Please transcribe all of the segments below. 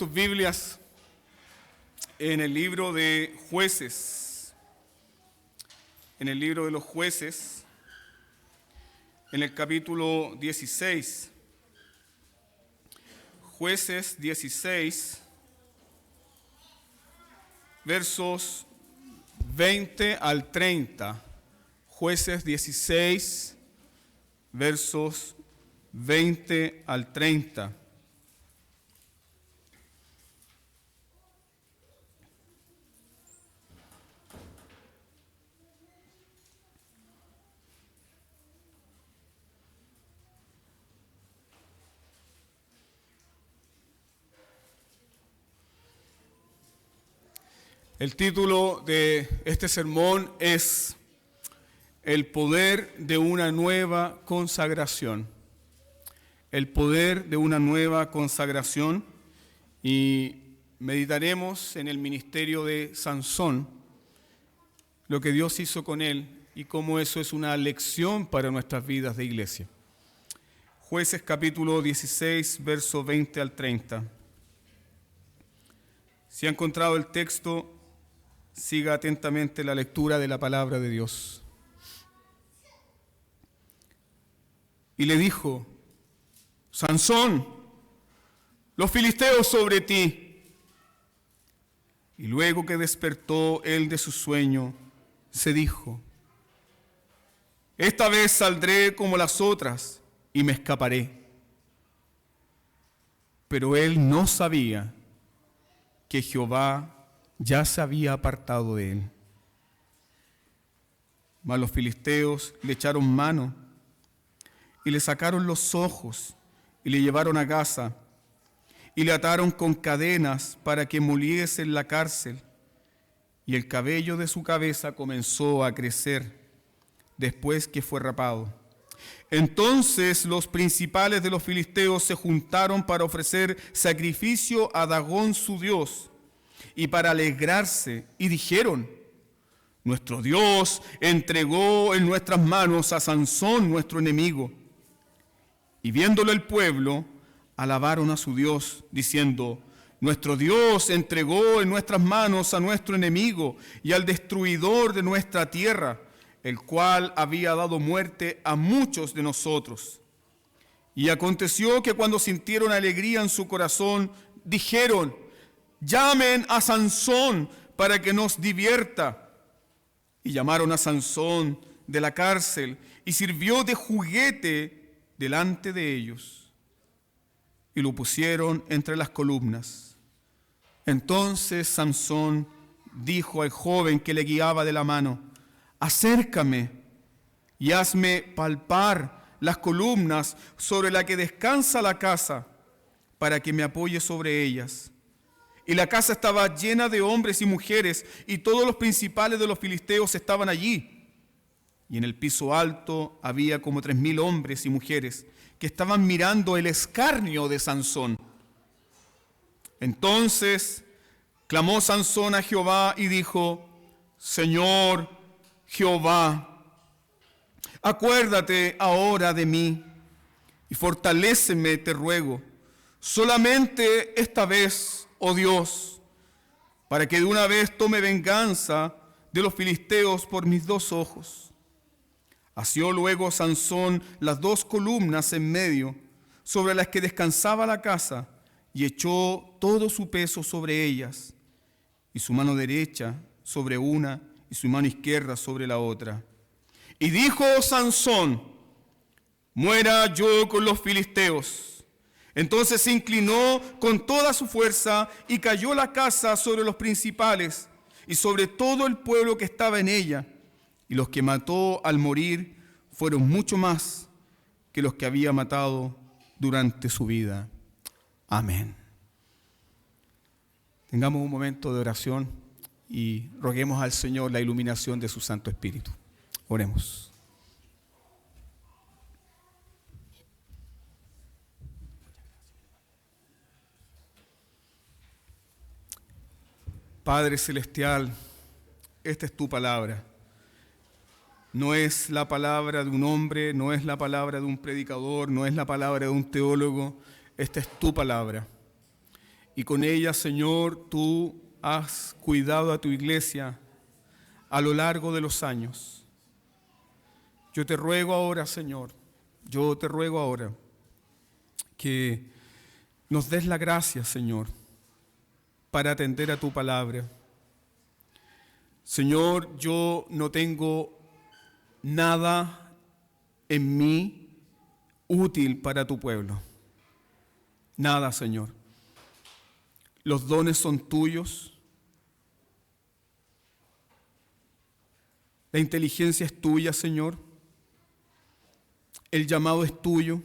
sus Biblias en el libro de Jueces. En el libro de los Jueces, en el capítulo 16. Jueces 16, versos 20 al 30. Jueces 16, versos 20 al 30. El título de este sermón es El poder de una nueva consagración. El poder de una nueva consagración. Y meditaremos en el ministerio de Sansón, lo que Dios hizo con él y cómo eso es una lección para nuestras vidas de iglesia. Jueces capítulo 16, versos 20 al 30. Si ha encontrado el texto, siga atentamente la lectura de la palabra de Dios. Y le dijo: Sansón, los filisteos sobre ti. Y luego que despertó él de su sueño, se dijo: esta vez saldré como las otras y me escaparé. Pero él no sabía que Jehová ya se había apartado de él. Mas los filisteos le echaron mano y le sacaron los ojos y le llevaron a Gaza y le ataron con cadenas para que muriese en la cárcel, y el cabello de su cabeza comenzó a crecer después que fue rapado. Entonces los principales de los filisteos se juntaron para ofrecer sacrificio a Dagón su dios y para alegrarse, y dijeron: nuestro Dios entregó en nuestras manos a Sansón, nuestro enemigo. Y viéndolo el pueblo, alabaron a su Dios, diciendo: nuestro Dios entregó en nuestras manos a nuestro enemigo y al destruidor de nuestra tierra, el cual había dado muerte a muchos de nosotros. Y aconteció que cuando sintieron alegría en su corazón, dijeron: llamen a Sansón para que nos divierta. Y llamaron a Sansón de la cárcel y sirvió de juguete delante de ellos. Y lo pusieron entre las columnas. Entonces Sansón dijo al joven que le guiaba de la mano: acércame y hazme palpar las columnas sobre las que descansa la casa, para que me apoye sobre ellas. Y la casa estaba llena de hombres y mujeres, y todos los principales de los filisteos estaban allí. Y en el piso alto había como 3,000 hombres y mujeres que estaban mirando el escarnio de Sansón. Entonces clamó Sansón a Jehová y dijo: Señor Jehová, acuérdate ahora de mí y fortaléceme, te ruego, solamente esta vez, oh Dios, para que de una vez tome venganza de los filisteos por mis 2 ojos. Asió luego Sansón las 2 columnas en medio, sobre las que descansaba la casa, y echó todo su peso sobre ellas, y su mano derecha sobre una, y su mano izquierda sobre la otra. Y dijo Sansón: muera yo con los filisteos. Entonces se inclinó con toda su fuerza y cayó la casa sobre los principales y sobre todo el pueblo que estaba en ella. Y los que mató al morir fueron mucho más que los que había matado durante su vida. Amén. Tengamos un momento de oración y roguemos al Señor la iluminación de su Santo Espíritu. Oremos. Padre Celestial, esta es tu palabra. No es la palabra de un hombre, no es la palabra de un predicador, no es la palabra de un teólogo. Esta es tu palabra. y con ella, Señor, tú has cuidado a tu iglesia a lo largo de los años. Yo te ruego ahora, Señor, que nos des la gracia, Señor, para atender a tu palabra. Señor, yo no tengo nada en mí útil para tu pueblo. Nada, Señor. Los dones son tuyos. La inteligencia es tuya, Señor. El llamado es tuyo.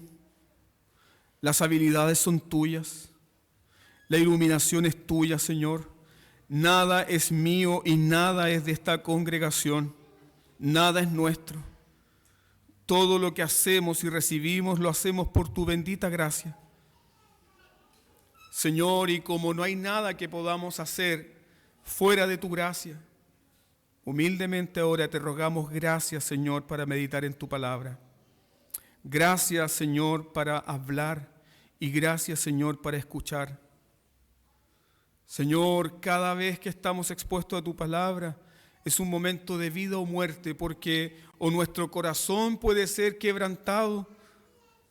Las habilidades son tuyas. La iluminación es tuya, Señor. Nada es mío y nada es de esta congregación. Nada es nuestro. Todo lo que hacemos y recibimos lo hacemos por tu bendita gracia. Señor, y como no hay nada que podamos hacer fuera de tu gracia, humildemente ahora te rogamos gracias, Señor, para meditar en tu palabra. Gracias, Señor, para hablar y gracias, Señor, para escuchar. Señor, cada vez que estamos expuestos a tu palabra es un momento de vida o muerte, porque o nuestro corazón puede ser quebrantado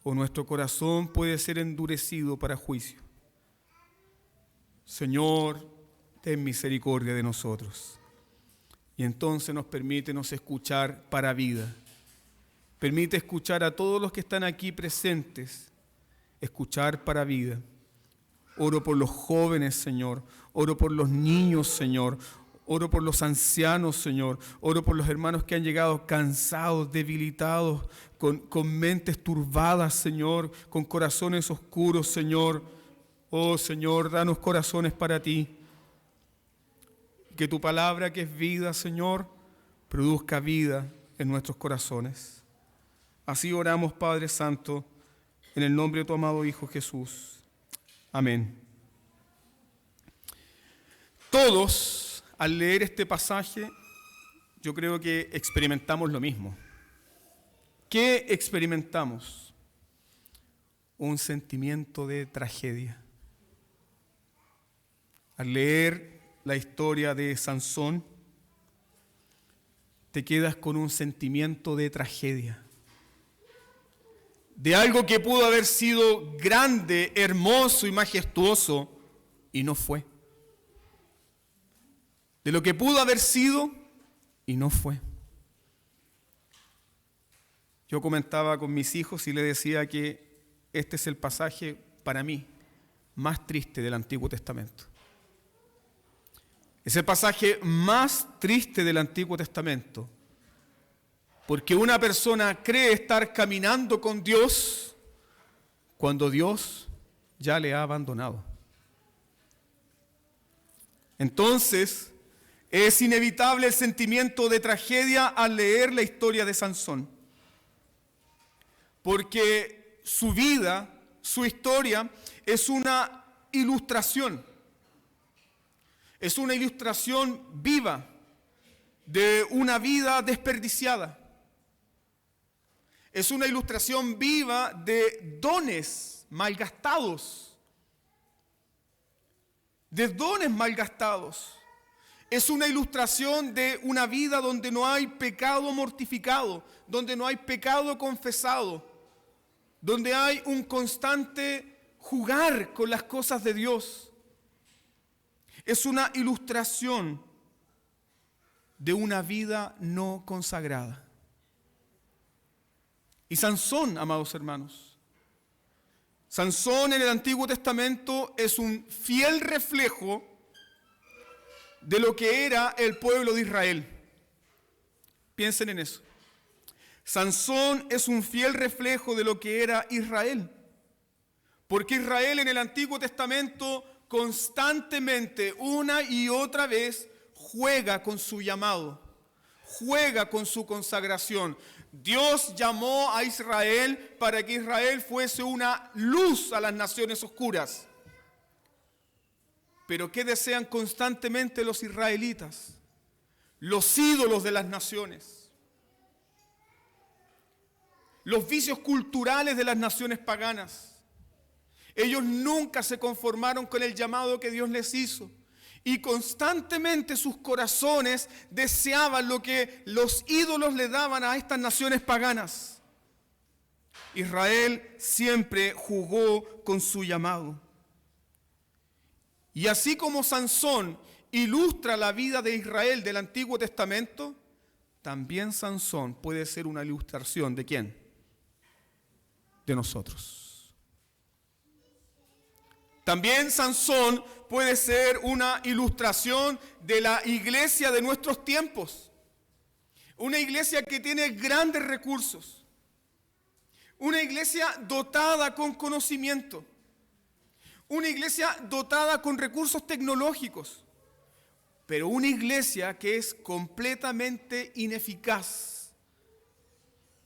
o nuestro corazón puede ser endurecido para juicio. Señor, ten misericordia de nosotros. Y entonces permítenos escuchar para vida. Permite escuchar a todos los que están aquí presentes, escuchar para vida. Oro por los jóvenes, Señor. Oro por los niños, Señor. Oro por los ancianos, Señor. Oro por los hermanos que han llegado cansados, debilitados, con mentes turbadas, Señor, con corazones oscuros, Señor. Oh, Señor, danos corazones para ti. Que tu palabra, que es vida, Señor, produzca vida en nuestros corazones. Así oramos, Padre Santo, en el nombre de tu amado Hijo Jesús. Amén. Todos, al leer este pasaje, yo creo que experimentamos lo mismo. ¿Qué experimentamos? Un sentimiento de tragedia. Al leer la historia de Sansón, te quedas con un sentimiento de tragedia. De algo que pudo haber sido grande, hermoso y majestuoso, y no fue. De lo que pudo haber sido, y no fue. Yo comentaba con mis hijos y les decía que este es el pasaje, para mí, más triste del Antiguo Testamento. Es el pasaje más triste del Antiguo Testamento, porque una persona cree estar caminando con Dios cuando Dios ya le ha abandonado. Entonces, es inevitable el sentimiento de tragedia al leer la historia de Sansón, porque su vida, su historia, es una ilustración. Es una ilustración viva de una vida desperdiciada. Es una ilustración viva de dones malgastados. De dones malgastados. Es una ilustración de una vida donde no hay pecado mortificado, donde no hay pecado confesado, donde hay un constante jugar con las cosas de Dios. Es una ilustración de una vida no consagrada. Y Sansón, amados hermanos, Sansón en el Antiguo Testamento es un fiel reflejo de lo que era el pueblo de Israel. Piensen en eso. Sansón es un fiel reflejo de lo que era Israel. Porque Israel en el Antiguo Testamento constantemente, una y otra vez, juega con su llamado, juega con su consagración. Dios llamó a Israel para que Israel fuese una luz a las naciones oscuras. Pero ¿qué desean constantemente los israelitas? Los ídolos de las naciones. Los vicios culturales de las naciones paganas. Ellos nunca se conformaron con el llamado que Dios les hizo. Y constantemente sus corazones deseaban lo que los ídolos le daban a estas naciones paganas. Israel siempre jugó con su llamado. Y así como Sansón ilustra la vida de Israel del Antiguo Testamento, también Sansón puede ser una ilustración ¿de quién? De nosotros. También Sansón puede ser una ilustración de la iglesia de nuestros tiempos. Una iglesia que tiene grandes recursos. Una iglesia dotada con conocimiento. Una iglesia dotada con recursos tecnológicos. Pero una iglesia que es completamente ineficaz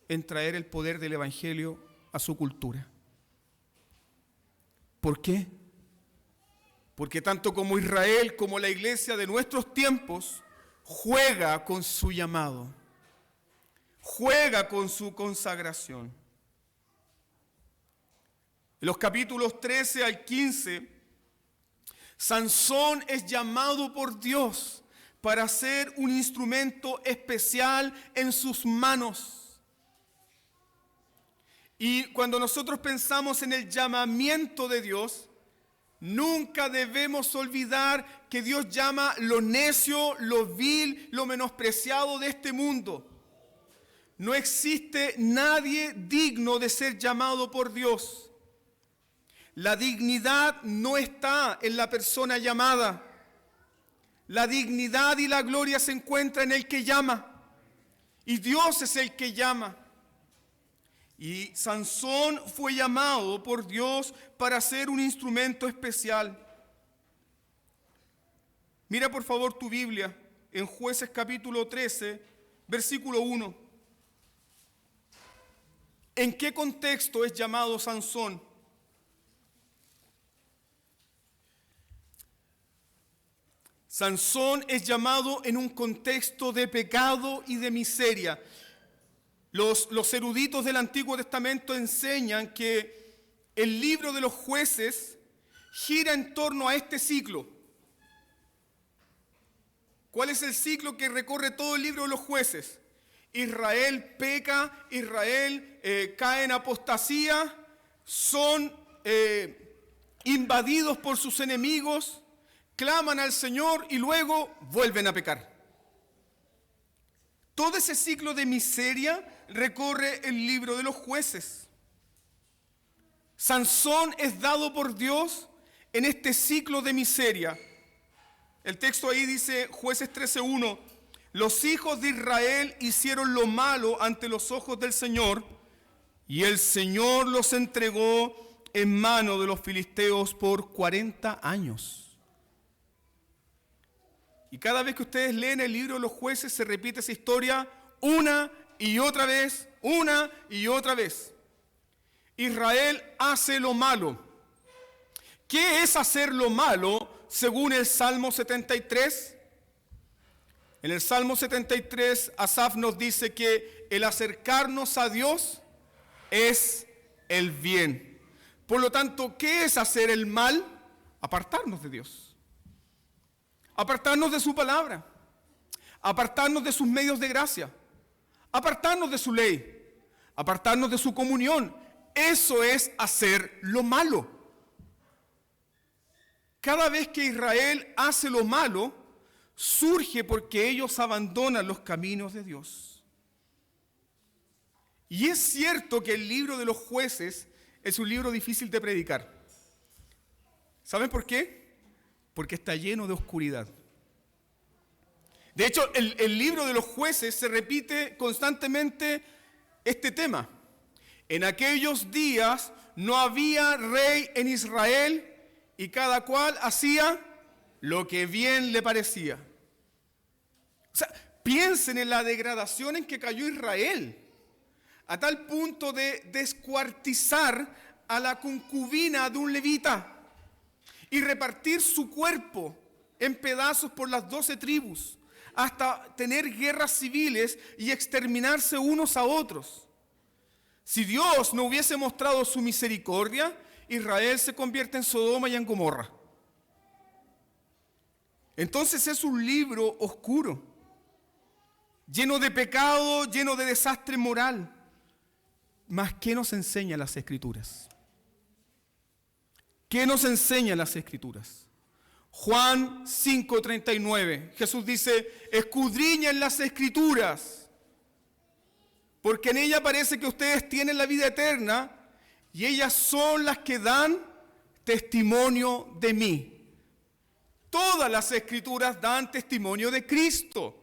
en traer el poder del Evangelio a su cultura. ¿Por qué? Porque tanto como Israel como la iglesia de nuestros tiempos juega con su llamado, juega con su consagración. En los capítulos 13 al 15, Sansón es llamado por Dios para ser un instrumento especial en sus manos. Y cuando nosotros pensamos en el llamamiento de Dios, nunca debemos olvidar que Dios llama lo necio, lo vil, lo menospreciado de este mundo. No existe nadie digno de ser llamado por Dios. La dignidad no está en la persona llamada. La dignidad y la gloria se encuentran en el que llama. Y Dios es el que llama. Y Sansón fue llamado por Dios para ser un instrumento especial. Mira por favor tu Biblia en Jueces capítulo 13, versículo 1. ¿En qué contexto es llamado Sansón? Sansón es llamado en un contexto de pecado y de miseria. Los eruditos del Antiguo Testamento enseñan que el libro de los jueces gira en torno a este ciclo. ¿Cuál es el ciclo que recorre todo el libro de los jueces? Israel peca, Israel cae en apostasía, son invadidos por sus enemigos, claman al Señor y luego vuelven a pecar. Todo ese ciclo de miseria recorre el libro de los jueces. Sansón es dado por Dios en este ciclo de miseria. El texto ahí dice, Jueces 13:1, los hijos de Israel hicieron lo malo ante los ojos del Señor, y el Señor los entregó en mano de los filisteos por 40 años. Y cada vez que ustedes leen el libro de los jueces se repite esa historia una y otra vez, una y otra vez. Israel hace lo malo. ¿Qué es hacer lo malo según el Salmo 73? En el Salmo 73, Asaf nos dice que el acercarnos a Dios es el bien. Por lo tanto, ¿qué es hacer el mal? Apartarnos de Dios. Apartarnos de su palabra, apartarnos de sus medios de gracia, apartarnos de su ley, apartarnos de su comunión. Eso es hacer lo malo. Cada vez que Israel hace lo malo, surge porque ellos abandonan los caminos de Dios. Y es cierto que el libro de los jueces es un libro difícil de predicar. ¿Saben por qué? Porque está lleno de oscuridad. De hecho, el libro de los jueces se repite constantemente este tema. En aquellos días no había rey en Israel y cada cual hacía lo que bien le parecía. O sea, piensen en la degradación en que cayó Israel, a tal punto de descuartizar a la concubina de un levita y repartir su cuerpo en pedazos por las 12 tribus, hasta tener guerras civiles y exterminarse unos a otros. Si Dios no hubiese mostrado su misericordia, Israel se convierte en Sodoma y en Gomorra. Entonces es un libro oscuro, lleno de pecado, lleno de desastre moral. Mas, ¿qué nos enseñan las Escrituras? ¿Qué nos enseñan las Escrituras? Juan 5:39, Jesús dice: escudriñen las Escrituras, porque en ella parece que ustedes tienen la vida eterna, y ellas son las que dan testimonio de mí. Todas las Escrituras dan testimonio de Cristo.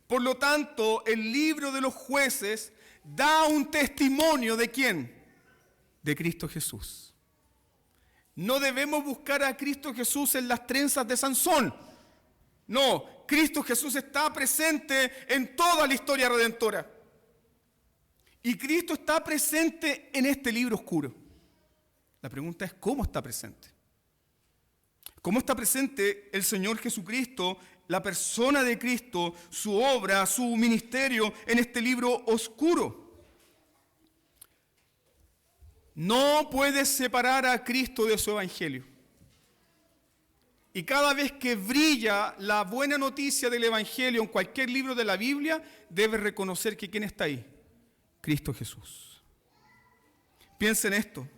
Por lo tanto, el libro de los Jueces da un testimonio ¿de quién? De Cristo Jesús. No debemos buscar a Cristo Jesús en las trenzas de Sansón. No, Cristo Jesús está presente en toda la historia redentora. Y Cristo está presente en este libro oscuro. La pregunta es, ¿cómo está presente? ¿Cómo está presente el Señor Jesucristo, la persona de Cristo, su obra, su ministerio en este libro oscuro? No puedes separar a Cristo de su evangelio. Y cada vez que brilla la buena noticia del evangelio en cualquier libro de la Biblia, debes reconocer que ¿quién está ahí? Cristo Jesús. Piensa en esto.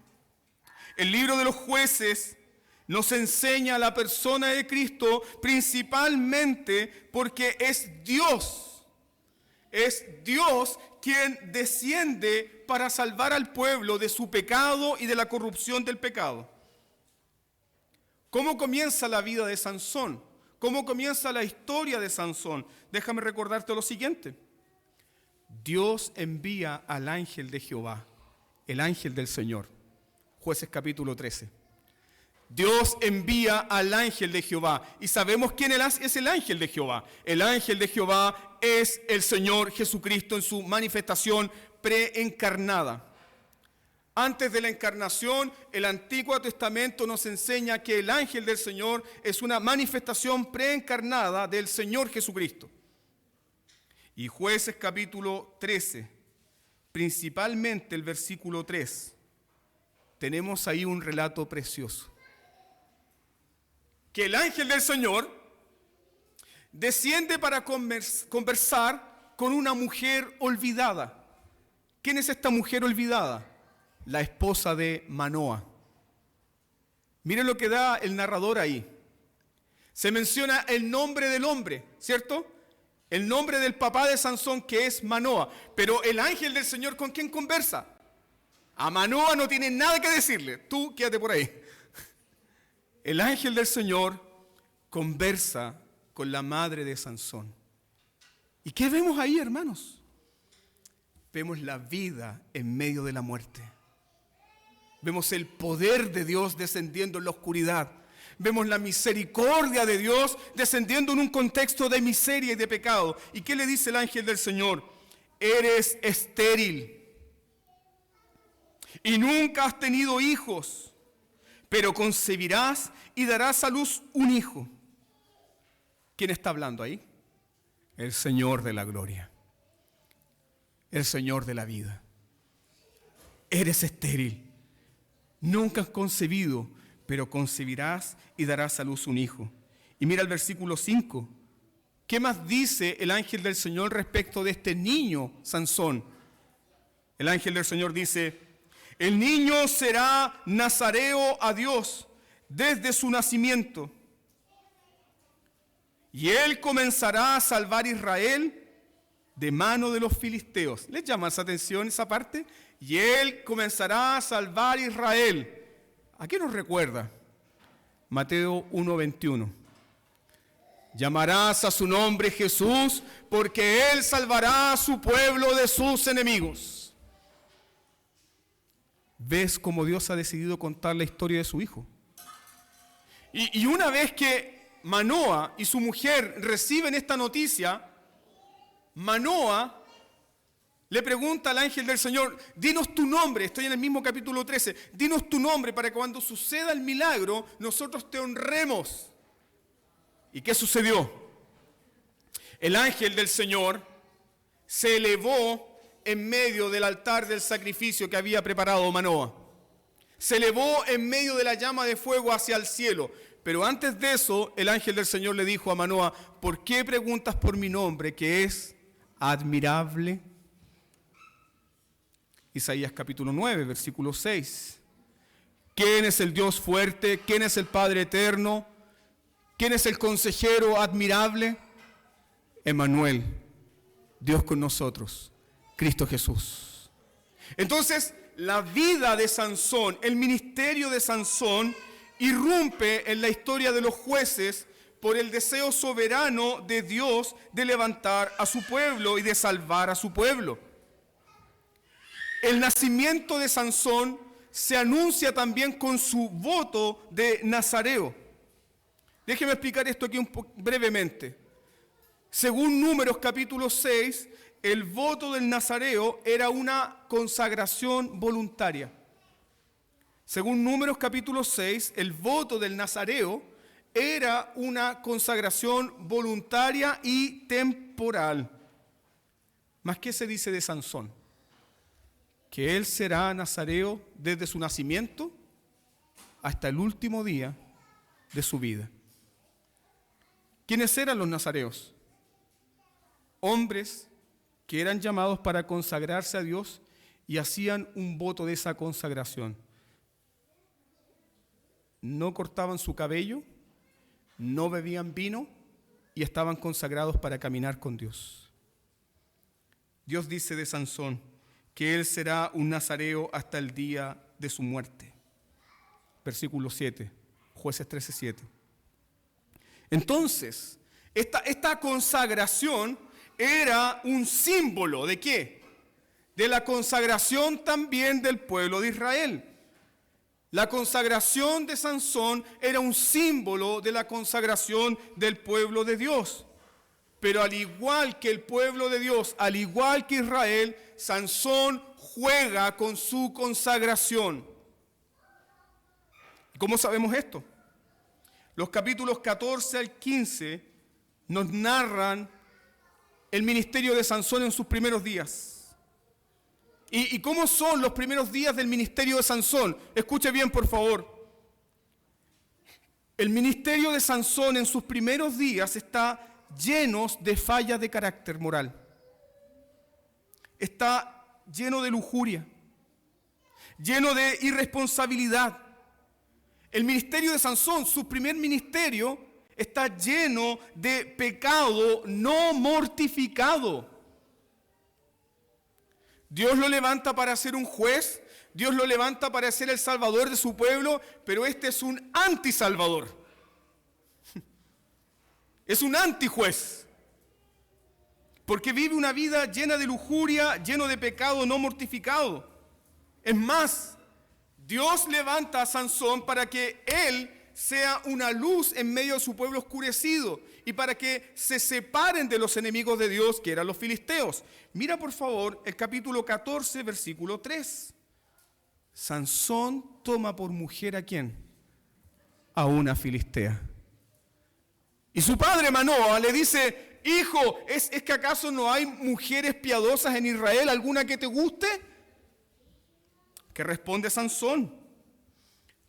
El libro de los Jueces nos enseña a la persona de Cristo principalmente porque es Dios quien desciende para salvar al pueblo de su pecado y de la corrupción del pecado. ¿Cómo comienza la vida de Sansón? ¿Cómo comienza la historia de Sansón? Déjame recordarte lo siguiente. Dios envía al ángel de Jehová, el ángel del Señor. Jueces capítulo 13. Dios envía al ángel de Jehová. Y sabemos quién es el ángel de Jehová. El ángel de Jehová es el Señor Jesucristo en su manifestación preencarnada. Antes de la encarnación, el Antiguo Testamento nos enseña que el ángel del Señor es una manifestación preencarnada del Señor Jesucristo. Y Jueces capítulo 13, principalmente el versículo 3, tenemos ahí un relato precioso. Que el ángel del Señor desciende para conversar con una mujer olvidada. ¿Quién es esta mujer olvidada? La esposa de Manoa. Miren lo que da el narrador ahí. Se menciona el nombre del hombre, ¿cierto? El nombre del papá de Sansón, que es Manoa. Pero el ángel del Señor, ¿con quién conversa? A Manoa no tiene nada que decirle. Tú quédate por ahí. El ángel del Señor conversa con la madre de Sansón. ¿Y qué vemos ahí, hermanos? Vemos la vida en medio de la muerte. Vemos el poder de Dios descendiendo en la oscuridad. Vemos la misericordia de Dios descendiendo en un contexto de miseria y de pecado. ¿Y qué le dice el ángel del Señor? Eres estéril y nunca has tenido hijos, pero concebirás y darás a luz un hijo. ¿Quién está hablando ahí? El Señor de la gloria, el Señor de la vida. Eres estéril, nunca has concebido, pero concebirás y darás a luz un hijo. Y mira el versículo 5. ¿Qué más dice el ángel del Señor respecto de este niño, Sansón? El ángel del Señor dice: el niño será nazareo a Dios desde su nacimiento, y él comenzará a salvar a Israel de mano de los filisteos. ¿Les llama esa atención esa parte? Y él comenzará a salvar a Israel. ¿A qué nos recuerda? Mateo 1:21. Llamarás a su nombre Jesús, porque él salvará a su pueblo de sus enemigos. ¿Ves cómo Dios ha decidido contar la historia de su hijo? Y una vez que Manoa y su mujer reciben esta noticia, Manoa le pregunta al ángel del Señor: dinos tu nombre. Estoy en el mismo capítulo 13. Dinos tu nombre para que cuando suceda el milagro nosotros te honremos. ¿Y qué sucedió? El ángel del Señor se elevó en medio del altar del sacrificio que había preparado Manoa. Se elevó en medio de la llama de fuego hacia el cielo. Pero antes de eso, el ángel del Señor le dijo a Manoa, ¿por qué preguntas por mi nombre, que es admirable? Isaías capítulo 9, versículo 6. ¿Quién es el Dios fuerte? ¿Quién es el Padre eterno? ¿Quién es el consejero admirable? Emmanuel, Dios con nosotros, Cristo Jesús. Entonces, la vida de Sansón, el ministerio de Sansón, irrumpe en la historia de los jueces por el deseo soberano de Dios de levantar a su pueblo y de salvar a su pueblo. El nacimiento de Sansón se anuncia también con su voto de nazareo. Déjeme explicar esto aquí brevemente. Según Números capítulo 6, el voto del nazareo era una consagración voluntaria. Según Números capítulo 6, el voto del nazareo era una consagración voluntaria y temporal. ¿Más qué se dice de Sansón? Que él será nazareo desde su nacimiento hasta el último día de su vida. ¿Quiénes eran los nazareos? Hombres que eran llamados para consagrarse a Dios y hacían un voto de esa consagración. No cortaban su cabello, no bebían vino y estaban consagrados para caminar con Dios. Dios dice de Sansón que él será un nazareo hasta el día de su muerte. Versículo 7, Jueces 13:7. Entonces, esta consagración era un símbolo ¿de qué? De la consagración también del pueblo de Israel. La consagración de Sansón era un símbolo de la consagración del pueblo de Dios. Pero al igual que el pueblo de Dios, al igual que Israel, Sansón juega con su consagración. ¿Cómo sabemos esto? Los capítulos 14 al 15 nos narran el ministerio de Sansón en sus primeros días. ¿Y cómo son los primeros días del ministerio de Sansón? Escuche bien, por favor. El ministerio de Sansón en sus primeros días está lleno de fallas de carácter moral. Está lleno de lujuria, lleno de irresponsabilidad. El ministerio de Sansón, su primer ministerio, está lleno de pecado no mortificado. Dios lo levanta para ser un juez, Dios lo levanta para ser el salvador de su pueblo, pero este es un antisalvador. Es un antijuez. Porque vive una vida llena de lujuria, lleno de pecado no mortificado. Es más, Dios levanta a Sansón para que él sea una luz en medio de su pueblo oscurecido y para que se separen de los enemigos de Dios, que eran los filisteos. Mira por favor el capítulo 14, versículo 3. Sansón toma por mujer ¿a quién? A una filistea. Y su padre Manoa le dice, hijo, ¿es que acaso no hay mujeres piadosas en Israel, alguna que te guste? ¿Qué responde Sansón?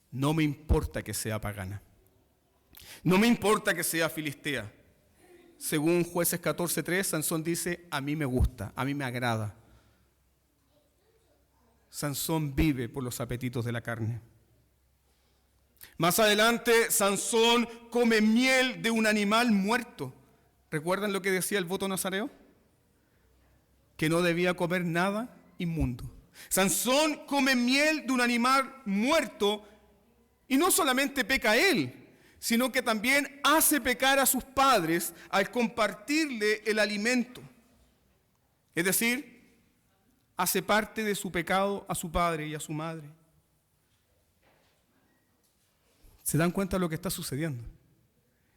No me importa que sea pagana. No me importa que sea filistea. Según Jueces 14:3, Sansón dice, a mí me gusta, a mí me agrada. Sansón vive por los apetitos de la carne. Más adelante, Sansón come miel de un animal muerto. ¿Recuerdan lo que decía el voto nazareo? Que no debía comer nada inmundo. Sansón come miel de un animal muerto y no solamente peca él, sino que también hace pecar a sus padres al compartirle el alimento. Es decir, hace parte de su pecado a su padre y a su madre. ¿Se dan cuenta de lo que está sucediendo?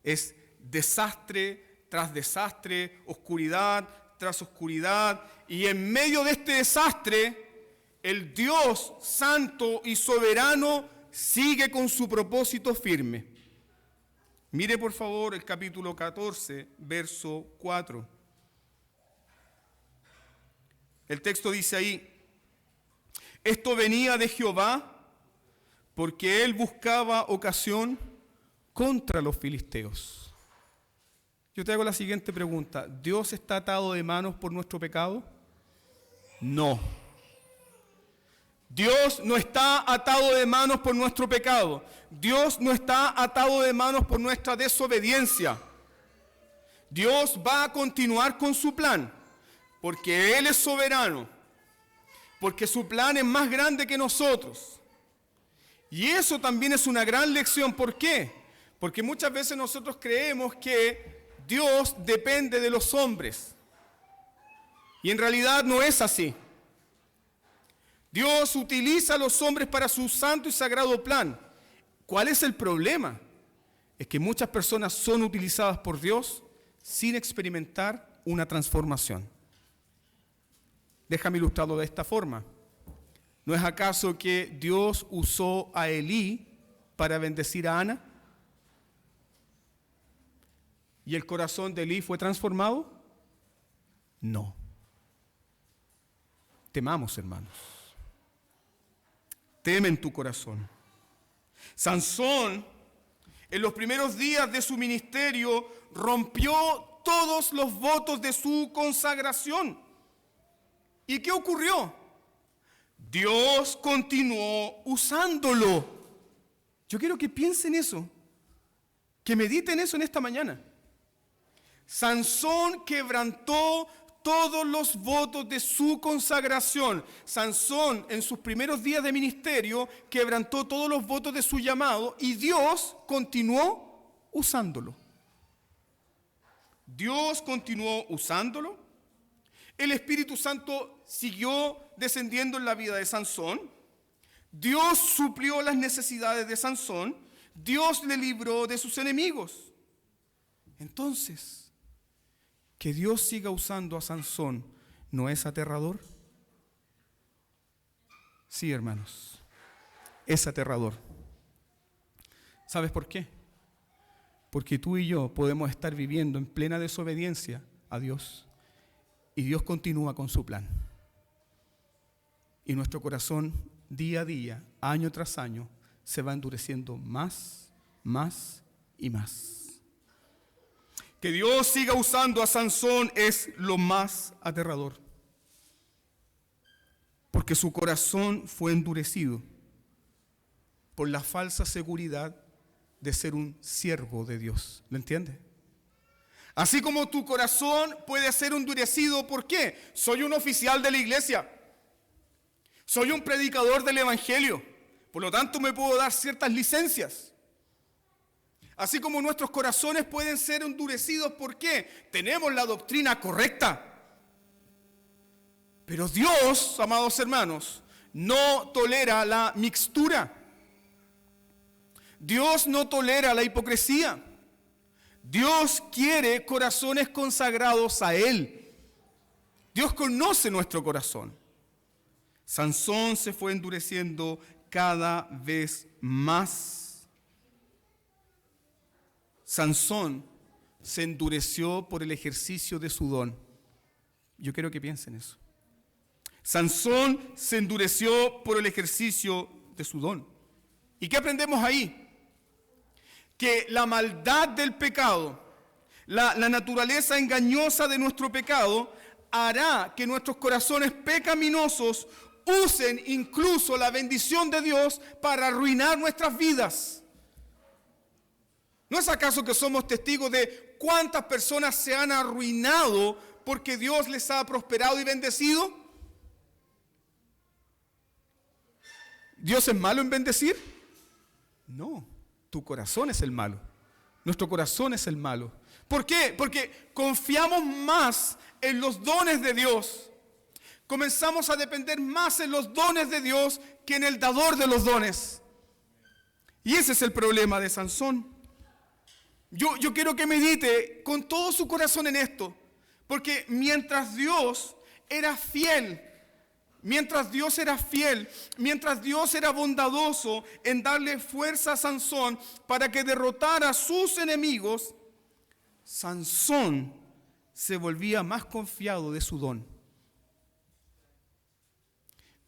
Es desastre tras desastre, oscuridad tras oscuridad, y en medio de este desastre, el Dios santo y soberano sigue con su propósito firme. Mire por favor el capítulo 14, verso 4. El texto dice ahí, esto venía de Jehová, porque él buscaba ocasión contra los filisteos. Yo te hago la siguiente pregunta. ¿Dios está atado de manos por nuestro pecado? No. Dios no está atado de manos por nuestro pecado. Dios no está atado de manos por nuestra desobediencia. Dios va a continuar con su plan, porque Él es soberano, porque su plan es más grande que nosotros. Y eso también es una gran lección. ¿Por qué? Porque muchas veces nosotros creemos que Dios depende de los hombres. Y en realidad no es así. Dios utiliza a los hombres para su santo y sagrado plan. ¿Cuál es el problema? Es que muchas personas son utilizadas por Dios sin experimentar una transformación. Déjame ilustrarlo de esta forma. ¿No es acaso que Dios usó a Elí para bendecir a Ana? ¿Y el corazón de Elí fue transformado? No. Temamos, hermanos. Teme en tu corazón. Sansón, en los primeros días de su ministerio, rompió todos los votos de su consagración. ¿Y qué ocurrió? Dios continuó usándolo. Yo quiero que piensen eso, que mediten eso en esta mañana. Sansón quebrantó todos los votos de su consagración. Sansón, en sus primeros días de ministerio, quebrantó todos los votos de su llamado y Dios continuó usándolo. Dios continuó usándolo. El Espíritu Santo siguió descendiendo en la vida de Sansón. Dios suplió las necesidades de Sansón. Dios le libró de sus enemigos. Entonces, que Dios siga usando a Sansón, ¿no es aterrador? Sí, hermanos, es aterrador. ¿Sabes por qué? Porque tú y yo podemos estar viviendo en plena desobediencia a Dios y Dios continúa con su plan. Y nuestro corazón día a día, año tras año, se va endureciendo más y más. Que Dios siga usando a Sansón es lo más aterrador. Porque su corazón fue endurecido por la falsa seguridad de ser un siervo de Dios. ¿Lo entiendes? Así como tu corazón puede ser endurecido, ¿por qué? Soy un oficial de la iglesia. Soy un predicador del evangelio. Por lo tanto, me puedo dar ciertas licencias. Así como nuestros corazones pueden ser endurecidos, ¿por qué? Tenemos la doctrina correcta. Pero Dios, amados hermanos, no tolera la mixtura. Dios no tolera la hipocresía. Dios quiere corazones consagrados a Él. Dios conoce nuestro corazón. Sansón se fue endureciendo cada vez más. Sansón se endureció por el ejercicio de su don. Yo quiero que piensen eso. Sansón se endureció por el ejercicio de su don. ¿Y qué aprendemos ahí? Que la maldad del pecado, la naturaleza engañosa de nuestro pecado, hará que nuestros corazones pecaminosos usen incluso la bendición de Dios para arruinar nuestras vidas. ¿No es acaso que somos testigos de cuántas personas se han arruinado porque Dios les ha prosperado y bendecido? ¿Dios es malo en bendecir? No, tu corazón es el malo. Nuestro corazón es el malo. ¿Por qué? Porque confiamos más en los dones de Dios. Comenzamos a depender más en los dones de Dios que en el dador de los dones. Y ese es el problema de Sansón. Yo quiero que medite con todo su corazón en esto, porque mientras Dios era fiel, mientras Dios era bondadoso en darle fuerza a Sansón para que derrotara a sus enemigos, Sansón se volvía más confiado de su don.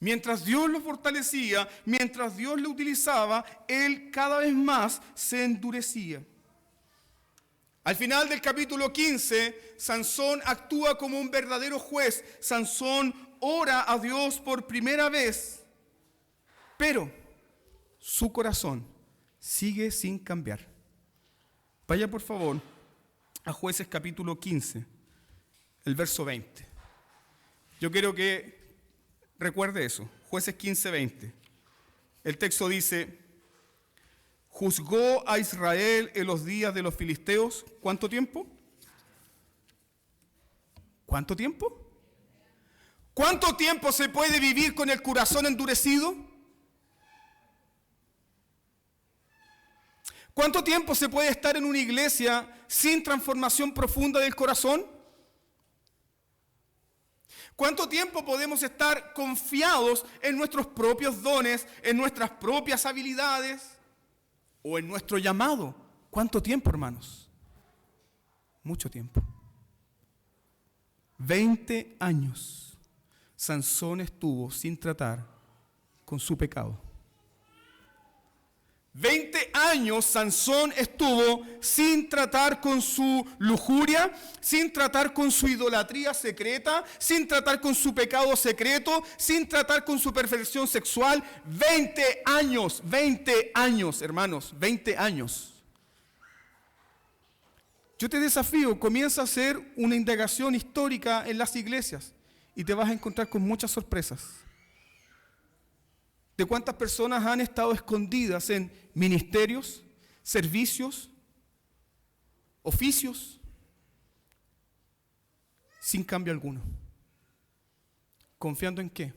Mientras Dios lo fortalecía, mientras Dios lo utilizaba, él cada vez más se endurecía. Al final del capítulo 15, Sansón actúa como un verdadero juez. Sansón ora a Dios por primera vez, pero su corazón sigue sin cambiar. Vaya por favor a Jueces capítulo 15, el verso 20. Yo quiero que recuerde eso, Jueces 15, 20. El texto dice: juzgó a Israel en los días de los filisteos. ¿Cuánto tiempo? ¿Cuánto tiempo? ¿Cuánto tiempo se puede vivir con el corazón endurecido? ¿Cuánto tiempo se puede estar en una iglesia sin transformación profunda del corazón? ¿Cuánto tiempo podemos estar confiados en nuestros propios dones, en nuestras propias habilidades o en nuestro llamado? ¿Cuánto tiempo, hermanos? Mucho tiempo. 20 años Sansón estuvo sin tratar con su pecado. 20 años Sansón estuvo sin tratar con su lujuria, sin tratar con su idolatría secreta, sin tratar con su pecado secreto, sin tratar con su perversión sexual. 20 años, hermanos, 20 años. Yo te desafío, comienza a hacer una indagación histórica en las iglesias y te vas a encontrar con muchas sorpresas. De cuántas personas han estado escondidas en ministerios, servicios, oficios, sin cambio alguno. ¿Confiando en qué?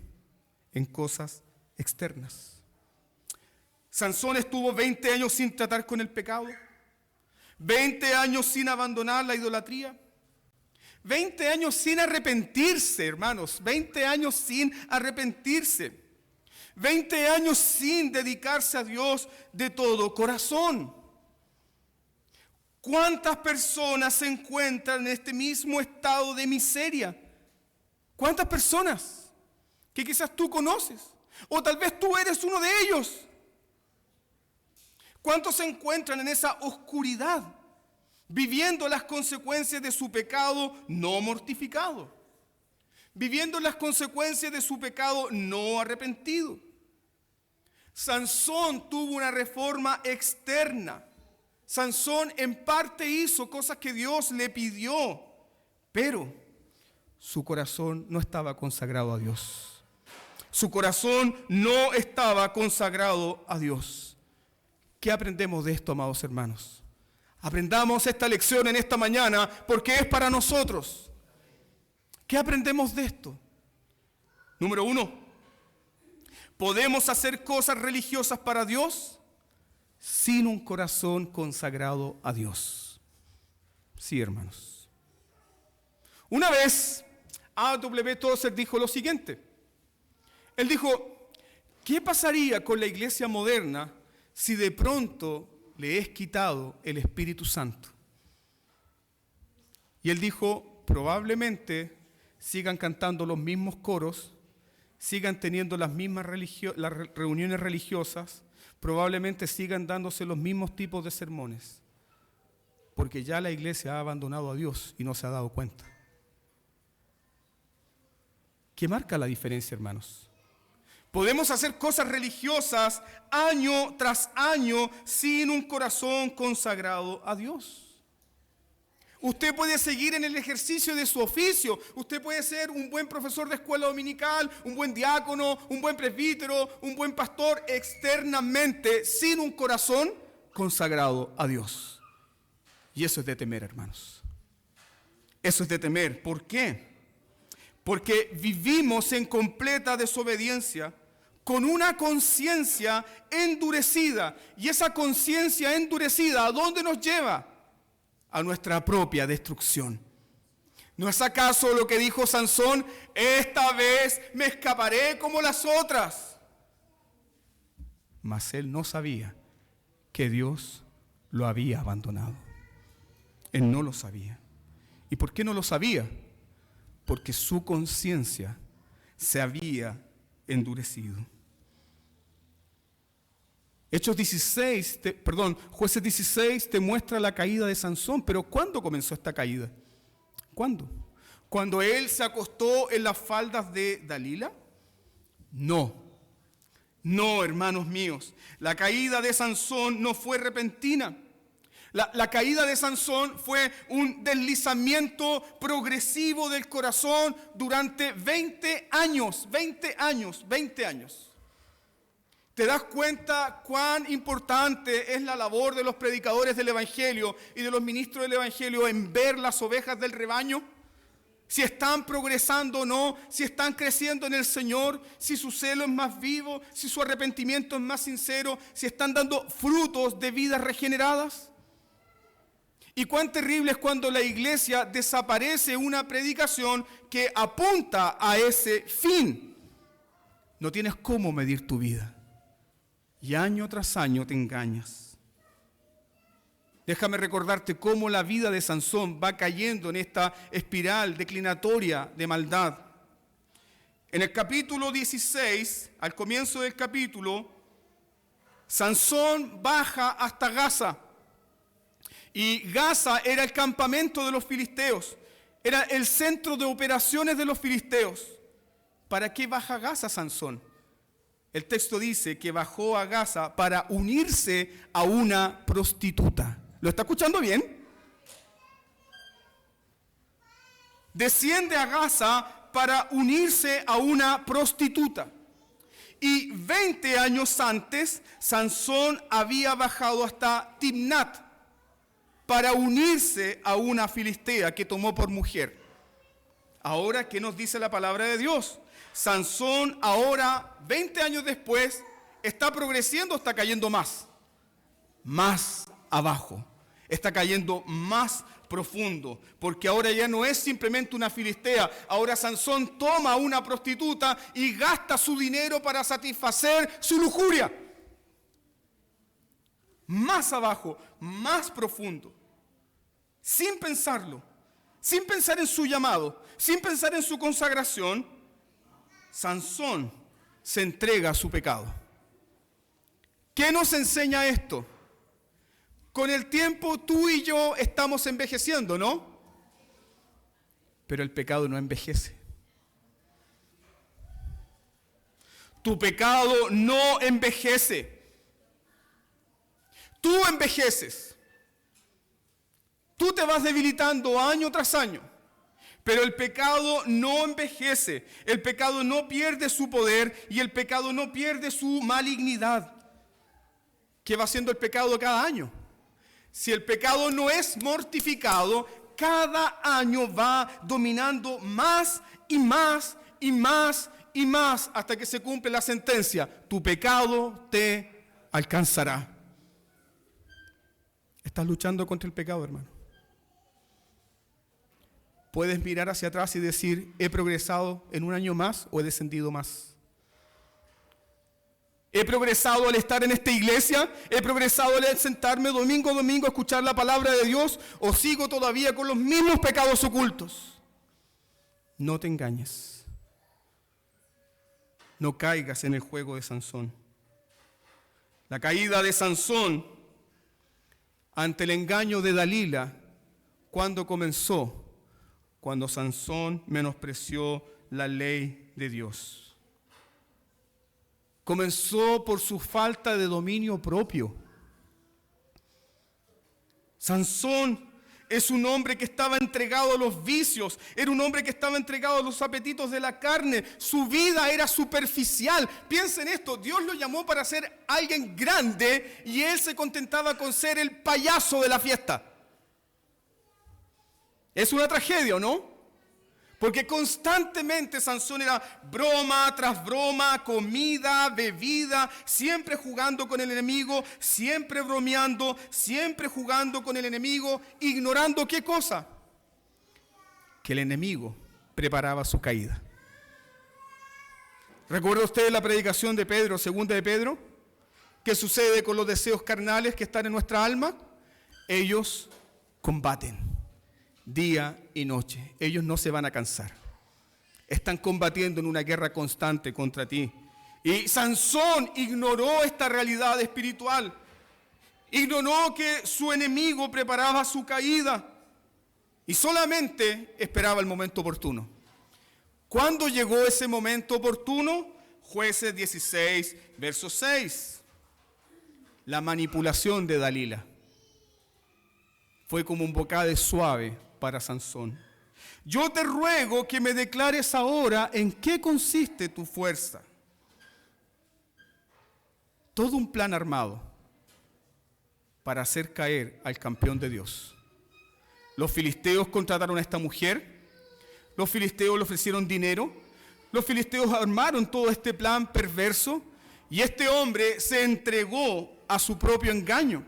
En cosas externas. Sansón estuvo 20 años sin tratar con el pecado, 20 años sin abandonar la idolatría, 20 años sin arrepentirse, hermanos, 20 años sin arrepentirse. 20 años sin dedicarse a Dios de todo corazón. ¿Cuántas personas se encuentran en este mismo estado de miseria? ¿Cuántas personas que quizás tú conoces? O tal vez tú eres uno de ellos. ¿Cuántos se encuentran en esa oscuridad, viviendo las consecuencias de su pecado no mortificado? Viviendo las consecuencias de su pecado no arrepentido. Sansón tuvo una reforma externa. Sansón en parte hizo cosas que Dios le pidió, pero su corazón no estaba consagrado a Dios. Su corazón no estaba consagrado a Dios. ¿Qué aprendemos de esto, amados hermanos? Aprendamos esta lección en esta mañana porque es para nosotros. ¿Qué aprendemos de esto? Número 1. ¿Podemos hacer cosas religiosas para Dios sin un corazón consagrado a Dios? Sí, hermanos. Una vez, A.W. Tozer dijo lo siguiente. Él dijo: ¿qué pasaría con la iglesia moderna si de pronto le es quitado el Espíritu Santo? Y él dijo: probablemente sigan cantando los mismos coros, sigan teniendo las mismas las reuniones religiosas, probablemente sigan dándose los mismos tipos de sermones, porque ya la iglesia ha abandonado a Dios y no se ha dado cuenta. ¿Qué marca la diferencia, hermanos? Podemos hacer cosas religiosas año tras año sin un corazón consagrado a Dios. Usted puede seguir en el ejercicio de su oficio. Usted puede ser un buen profesor de escuela dominical, un buen diácono, un buen presbítero, un buen pastor externamente, sin un corazón consagrado a Dios. Y eso es de temer, hermanos. Eso es de temer. ¿Por qué? Porque vivimos en completa desobediencia, con una conciencia endurecida. Y esa conciencia endurecida, ¿a dónde nos lleva? A nuestra propia destrucción. ¿No es acaso lo que dijo Sansón? Esta vez me escaparé como las otras. Mas él no sabía que Dios lo había abandonado. Él no lo sabía. ¿Y por qué no lo sabía? Porque su conciencia se había endurecido. Jueces 16 te muestra la caída de Sansón, pero ¿cuándo comenzó esta caída? ¿Cuándo? ¿Cuando él se acostó en las faldas de Dalila? No, hermanos míos, la caída de Sansón no fue repentina. La caída de Sansón fue un deslizamiento progresivo del corazón durante 20 años. ¿Te das cuenta cuán importante es la labor de los predicadores del Evangelio y de los ministros del Evangelio en ver las ovejas del rebaño? Si están progresando o no, si están creciendo en el Señor, si su celo es más vivo, si su arrepentimiento es más sincero, si están dando frutos de vidas regeneradas. Y cuán terrible es cuando la iglesia desaparece una predicación que apunta a ese fin. No tienes cómo medir tu vida. Y año tras año te engañas. Déjame recordarte cómo la vida de Sansón va cayendo en esta espiral declinatoria de maldad. En el capítulo 16, al comienzo del capítulo, Sansón baja hasta Gaza. Y Gaza era el campamento de los filisteos, era el centro de operaciones de los filisteos. ¿Para qué baja Gaza Sansón? El texto dice que bajó a Gaza para unirse a una prostituta. ¿Lo está escuchando bien? Desciende a Gaza para unirse a una prostituta. Y 20 años antes, Sansón había bajado hasta Timnat para unirse a una filistea que tomó por mujer. Ahora, ¿qué nos dice la palabra de Dios? Sansón ahora, 20 años después, está progresando, está cayendo más abajo, está cayendo más profundo, porque ahora ya no es simplemente una filistea, ahora Sansón toma a una prostituta y gasta su dinero para satisfacer su lujuria. Más abajo, más profundo, sin pensarlo, sin pensar en su llamado, sin pensar en su consagración, Sansón se entrega a su pecado. ¿Qué nos enseña esto? Con el tiempo tú y yo estamos envejeciendo, ¿no? Pero el pecado no envejece. Tu pecado no envejece. Tú envejeces. Tú te vas debilitando año tras año. Pero el pecado no envejece. El pecado no pierde su poder y el pecado no pierde su malignidad. ¿Qué va haciendo el pecado cada año? Si el pecado no es mortificado, cada año va dominando más y más y más y más hasta que se cumple la sentencia. Tu pecado te alcanzará. ¿Estás luchando contra el pecado, hermano? Puedes mirar hacia atrás y decir, ¿he progresado en un año más o he descendido más? ¿He progresado al estar en esta iglesia? ¿He progresado al sentarme domingo a domingo a escuchar la palabra de Dios? ¿O sigo todavía con los mismos pecados ocultos? No te engañes. No caigas en el juego de Sansón. La caída de Sansón ante el engaño de Dalila, ¿cuándo comenzó? Cuando Sansón menospreció la ley de Dios. Comenzó por su falta de dominio propio. Sansón es un hombre que estaba entregado a los vicios, era un hombre que estaba entregado a los apetitos de la carne, su vida era superficial. Piensen esto, Dios lo llamó para ser alguien grande y él se contentaba con ser el payaso de la fiesta. Es una tragedia, ¿no? Porque constantemente Sansón era broma tras broma, comida, bebida, siempre jugando con el enemigo, siempre bromeando, siempre jugando con el enemigo, ignorando ¿qué cosa? Que el enemigo preparaba su caída. ¿Recuerda usted la predicación de Pedro, segunda de Pedro? ¿Qué sucede con los deseos carnales que están en nuestra alma? Ellos combaten día y noche. Ellos no se van a cansar. Están combatiendo en una guerra constante contra ti. Y Sansón ignoró esta realidad espiritual. Ignoró que su enemigo preparaba su caída. Y solamente esperaba el momento oportuno. ¿Cuándo llegó ese momento oportuno? Jueces 16, verso 6. La manipulación de Dalila fue como un bocado suave para Sansón. Yo te ruego que me declares ahora en qué consiste tu fuerza. Todo un plan armado para hacer caer al campeón de Dios. Los filisteos contrataron a esta mujer, los filisteos le ofrecieron dinero, los filisteos armaron todo este plan perverso y este hombre se entregó a su propio engaño.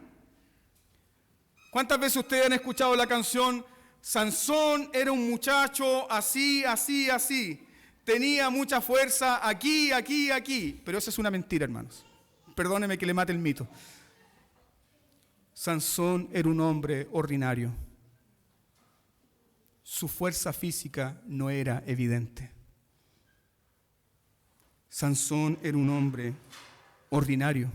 ¿Cuántas veces ustedes han escuchado la canción Sansón era un muchacho así, así, así? Tenía mucha fuerza aquí, aquí, aquí. Pero esa es una mentira, hermanos. Perdóneme que le mate el mito. Sansón era un hombre ordinario. Su fuerza física no era evidente. Sansón era un hombre ordinario,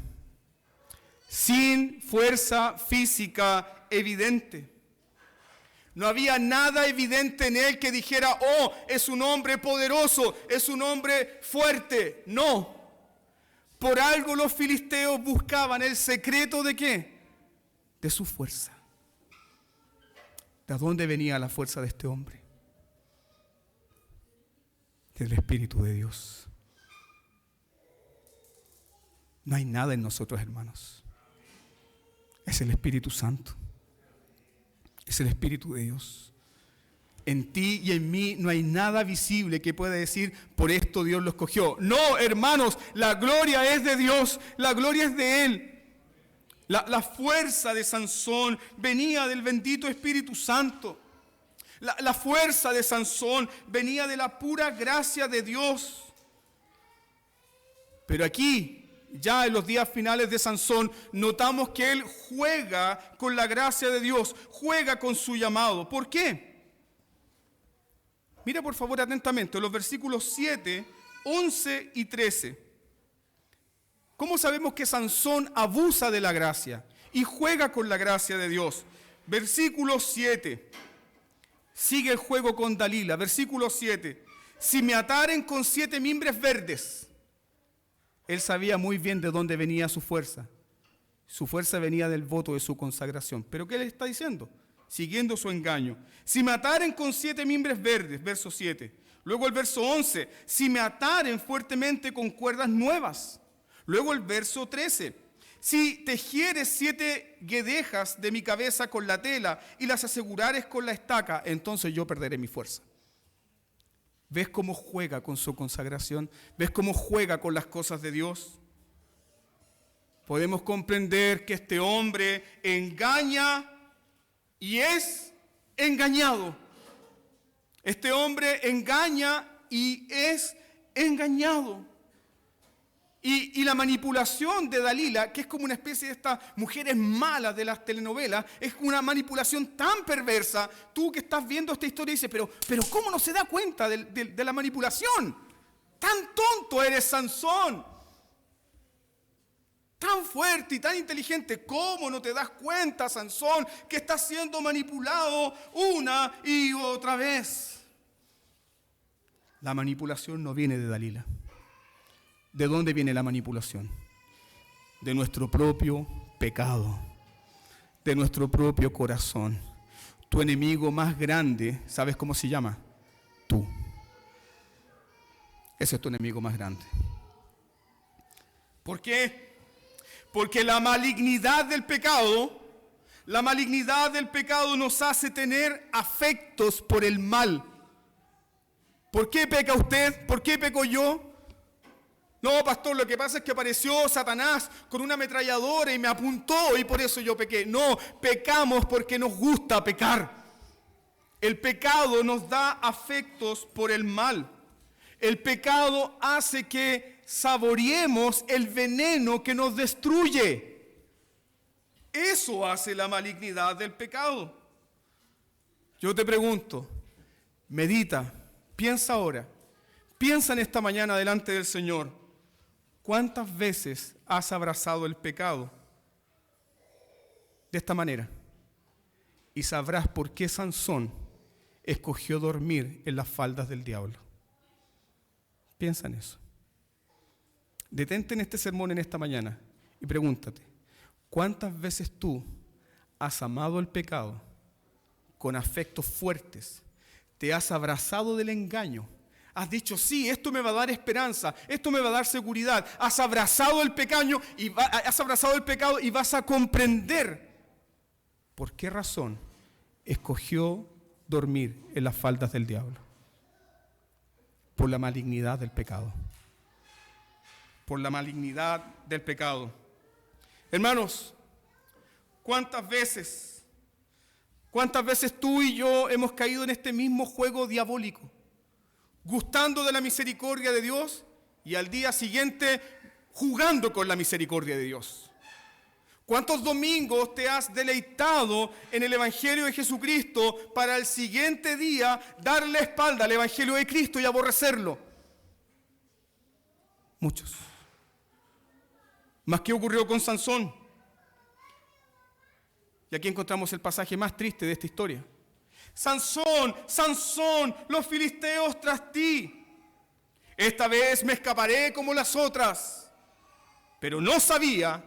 sin fuerza física evidente. No había nada evidente en él que dijera, oh, es un hombre poderoso, es un hombre fuerte. No. Por algo los filisteos buscaban el secreto de ¿qué? De su fuerza. ¿De dónde venía la fuerza de este hombre? Del Espíritu de Dios. No hay nada en nosotros, hermanos. Es el Espíritu Santo. Es el Espíritu de Dios. En ti y en mí no hay nada visible que pueda decir, por esto Dios lo escogió. No, hermanos, la gloria es de Dios, la gloria es de Él. La fuerza de Sansón venía del bendito Espíritu Santo. La fuerza de Sansón venía de la pura gracia de Dios. Pero aquí, ya en los días finales de Sansón, notamos que él juega con la gracia de Dios, juega con su llamado. ¿Por qué? Mira por favor atentamente los versículos 7, 11 y 13. ¿Cómo sabemos que Sansón abusa de la gracia y juega con la gracia de Dios? Versículo 7. Sigue el juego con Dalila. Versículo 7. Si me ataren con 7 mimbres verdes. Él sabía muy bien de dónde venía su fuerza. Su fuerza venía del voto de su consagración. ¿Pero qué le está diciendo? Siguiendo su engaño. Si me ataren con 7 mimbres verdes, verso 7. Luego el verso 11. Si me ataren fuertemente con cuerdas nuevas. Luego el verso 13. Si tejieres 7 guedejas de mi cabeza con la tela y las asegurares con la estaca, entonces yo perderé mi fuerza. ¿Ves cómo juega con su consagración? ¿Ves cómo juega con las cosas de Dios? Podemos comprender que este hombre engaña y es engañado. Este hombre engaña y es engañado. Y la manipulación de Dalila, que es como una especie de estas mujeres malas de las telenovelas, es una manipulación tan perversa. Tú que estás viendo esta historia dices, pero ¿cómo no se da cuenta de la manipulación? Tan tonto eres, Sansón. Tan fuerte y tan inteligente. ¿Cómo no te das cuenta, Sansón, que estás siendo manipulado una y otra vez? La manipulación no viene de Dalila. ¿De dónde viene la manipulación? De nuestro propio pecado, de nuestro propio corazón. Tu enemigo más grande, ¿sabes cómo se llama? Tú. Ese es tu enemigo más grande. ¿Por qué? Porque la malignidad del pecado nos hace tener afectos por el mal. ¿Por qué peca usted? ¿Por qué peco yo? No, pastor, lo que pasa es que apareció Satanás con una ametralladora y me apuntó y por eso yo pequé. No, pecamos porque nos gusta pecar. El pecado nos da afectos por el mal. El pecado hace que saboreemos el veneno que nos destruye. Eso hace la malignidad del pecado. Yo te pregunto, medita, piensa ahora. Piensa en esta mañana delante del Señor. ¿Cuántas veces has abrazado el pecado de esta manera? Y sabrás por qué Sansón escogió dormir en las faldas del diablo. Piensa en eso. Detente en este sermón en esta mañana y pregúntate, ¿cuántas veces tú has amado el pecado con afectos fuertes? Te has abrazado del engaño. Has dicho, sí, esto me va a dar esperanza, esto me va a dar seguridad. Has abrazado el pecado y vas a comprender por qué razón escogió dormir en las faldas del diablo. Por la malignidad del pecado. Por la malignidad del pecado. Hermanos, ¿cuántas veces tú y yo hemos caído en este mismo juego diabólico? Gustando de la misericordia de Dios y al día siguiente jugando con la misericordia de Dios. ¿Cuántos domingos te has deleitado en el Evangelio de Jesucristo para el siguiente día darle espalda al Evangelio de Cristo y aborrecerlo? Muchos. ¿Más qué ocurrió con Sansón? Y aquí encontramos el pasaje más triste de esta historia. Sansón, Sansón, los filisteos tras ti. Esta vez me escaparé como las otras. Pero no sabía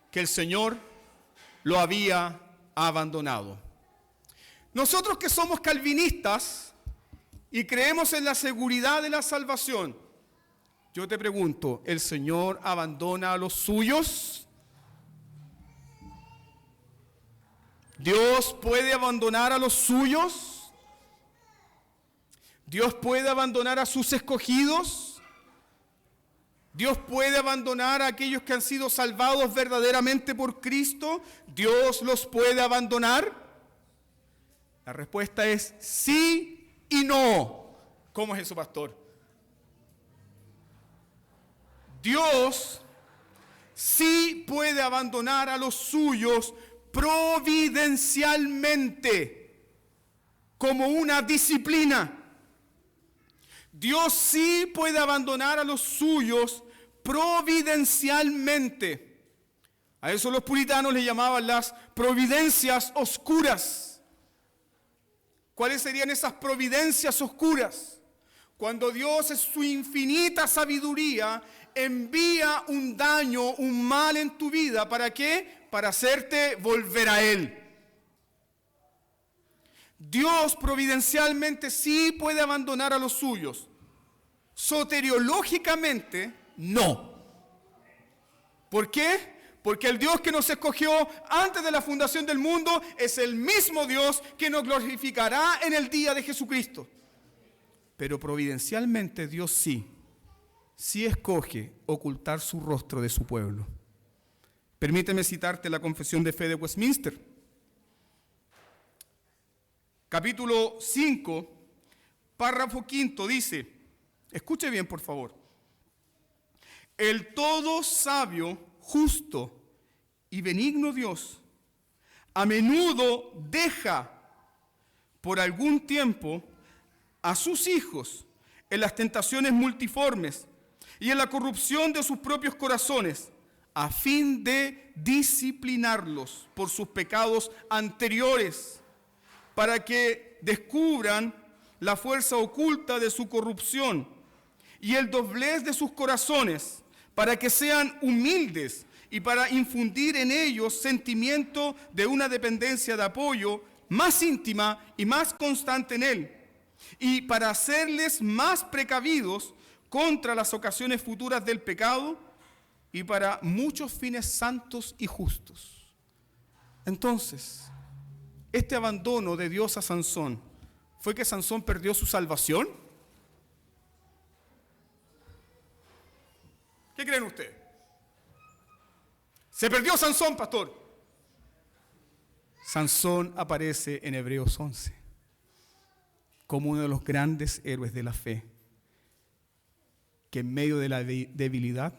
que el Señor lo había abandonado. Nosotros que somos calvinistas y creemos en la seguridad de la salvación, yo te pregunto, ¿el Señor abandona a los suyos? ¿Dios puede abandonar a los suyos? ¿Dios puede abandonar a sus escogidos? ¿Dios puede abandonar a aquellos que han sido salvados verdaderamente por Cristo? ¿Dios los puede abandonar? La respuesta es sí y no. ¿Cómo es eso, pastor? Dios sí puede abandonar a los suyos providencialmente, como una disciplina. Dios sí puede abandonar a los suyos providencialmente. A eso los puritanos le llamaban las providencias oscuras. ¿Cuáles serían esas providencias oscuras? Cuando Dios en su infinita sabiduría envía un daño, un mal en tu vida. ¿Para qué? Para hacerte volver a Él. Dios providencialmente sí puede abandonar a los suyos. Soteriológicamente, no. ¿Por qué? Porque el Dios que nos escogió antes de la fundación del mundo es el mismo Dios que nos glorificará en el día de Jesucristo. Pero providencialmente Dios sí escoge ocultar su rostro de su pueblo. Permíteme citarte la Confesión de Fe de Westminster. Capítulo 5, párrafo 5 dice, escuche bien por favor, el todo sabio, justo y benigno Dios a menudo deja por algún tiempo a sus hijos en las tentaciones multiformes y en la corrupción de sus propios corazones, a fin de disciplinarlos por sus pecados anteriores, para que descubran la fuerza oculta de su corrupción y el doblez de sus corazones, para que sean humildes y para infundir en ellos sentimiento de una dependencia de apoyo más íntima y más constante en Él, y para hacerles más precavidos contra las ocasiones futuras del pecado y para muchos fines santos y justos. Entonces, este abandono de Dios a Sansón, ¿fue que Sansón perdió su salvación? ¿Qué creen ustedes? ¿Se perdió Sansón, pastor? Sansón aparece en Hebreos 11 como uno de los grandes héroes de la fe, que en medio de la debilidad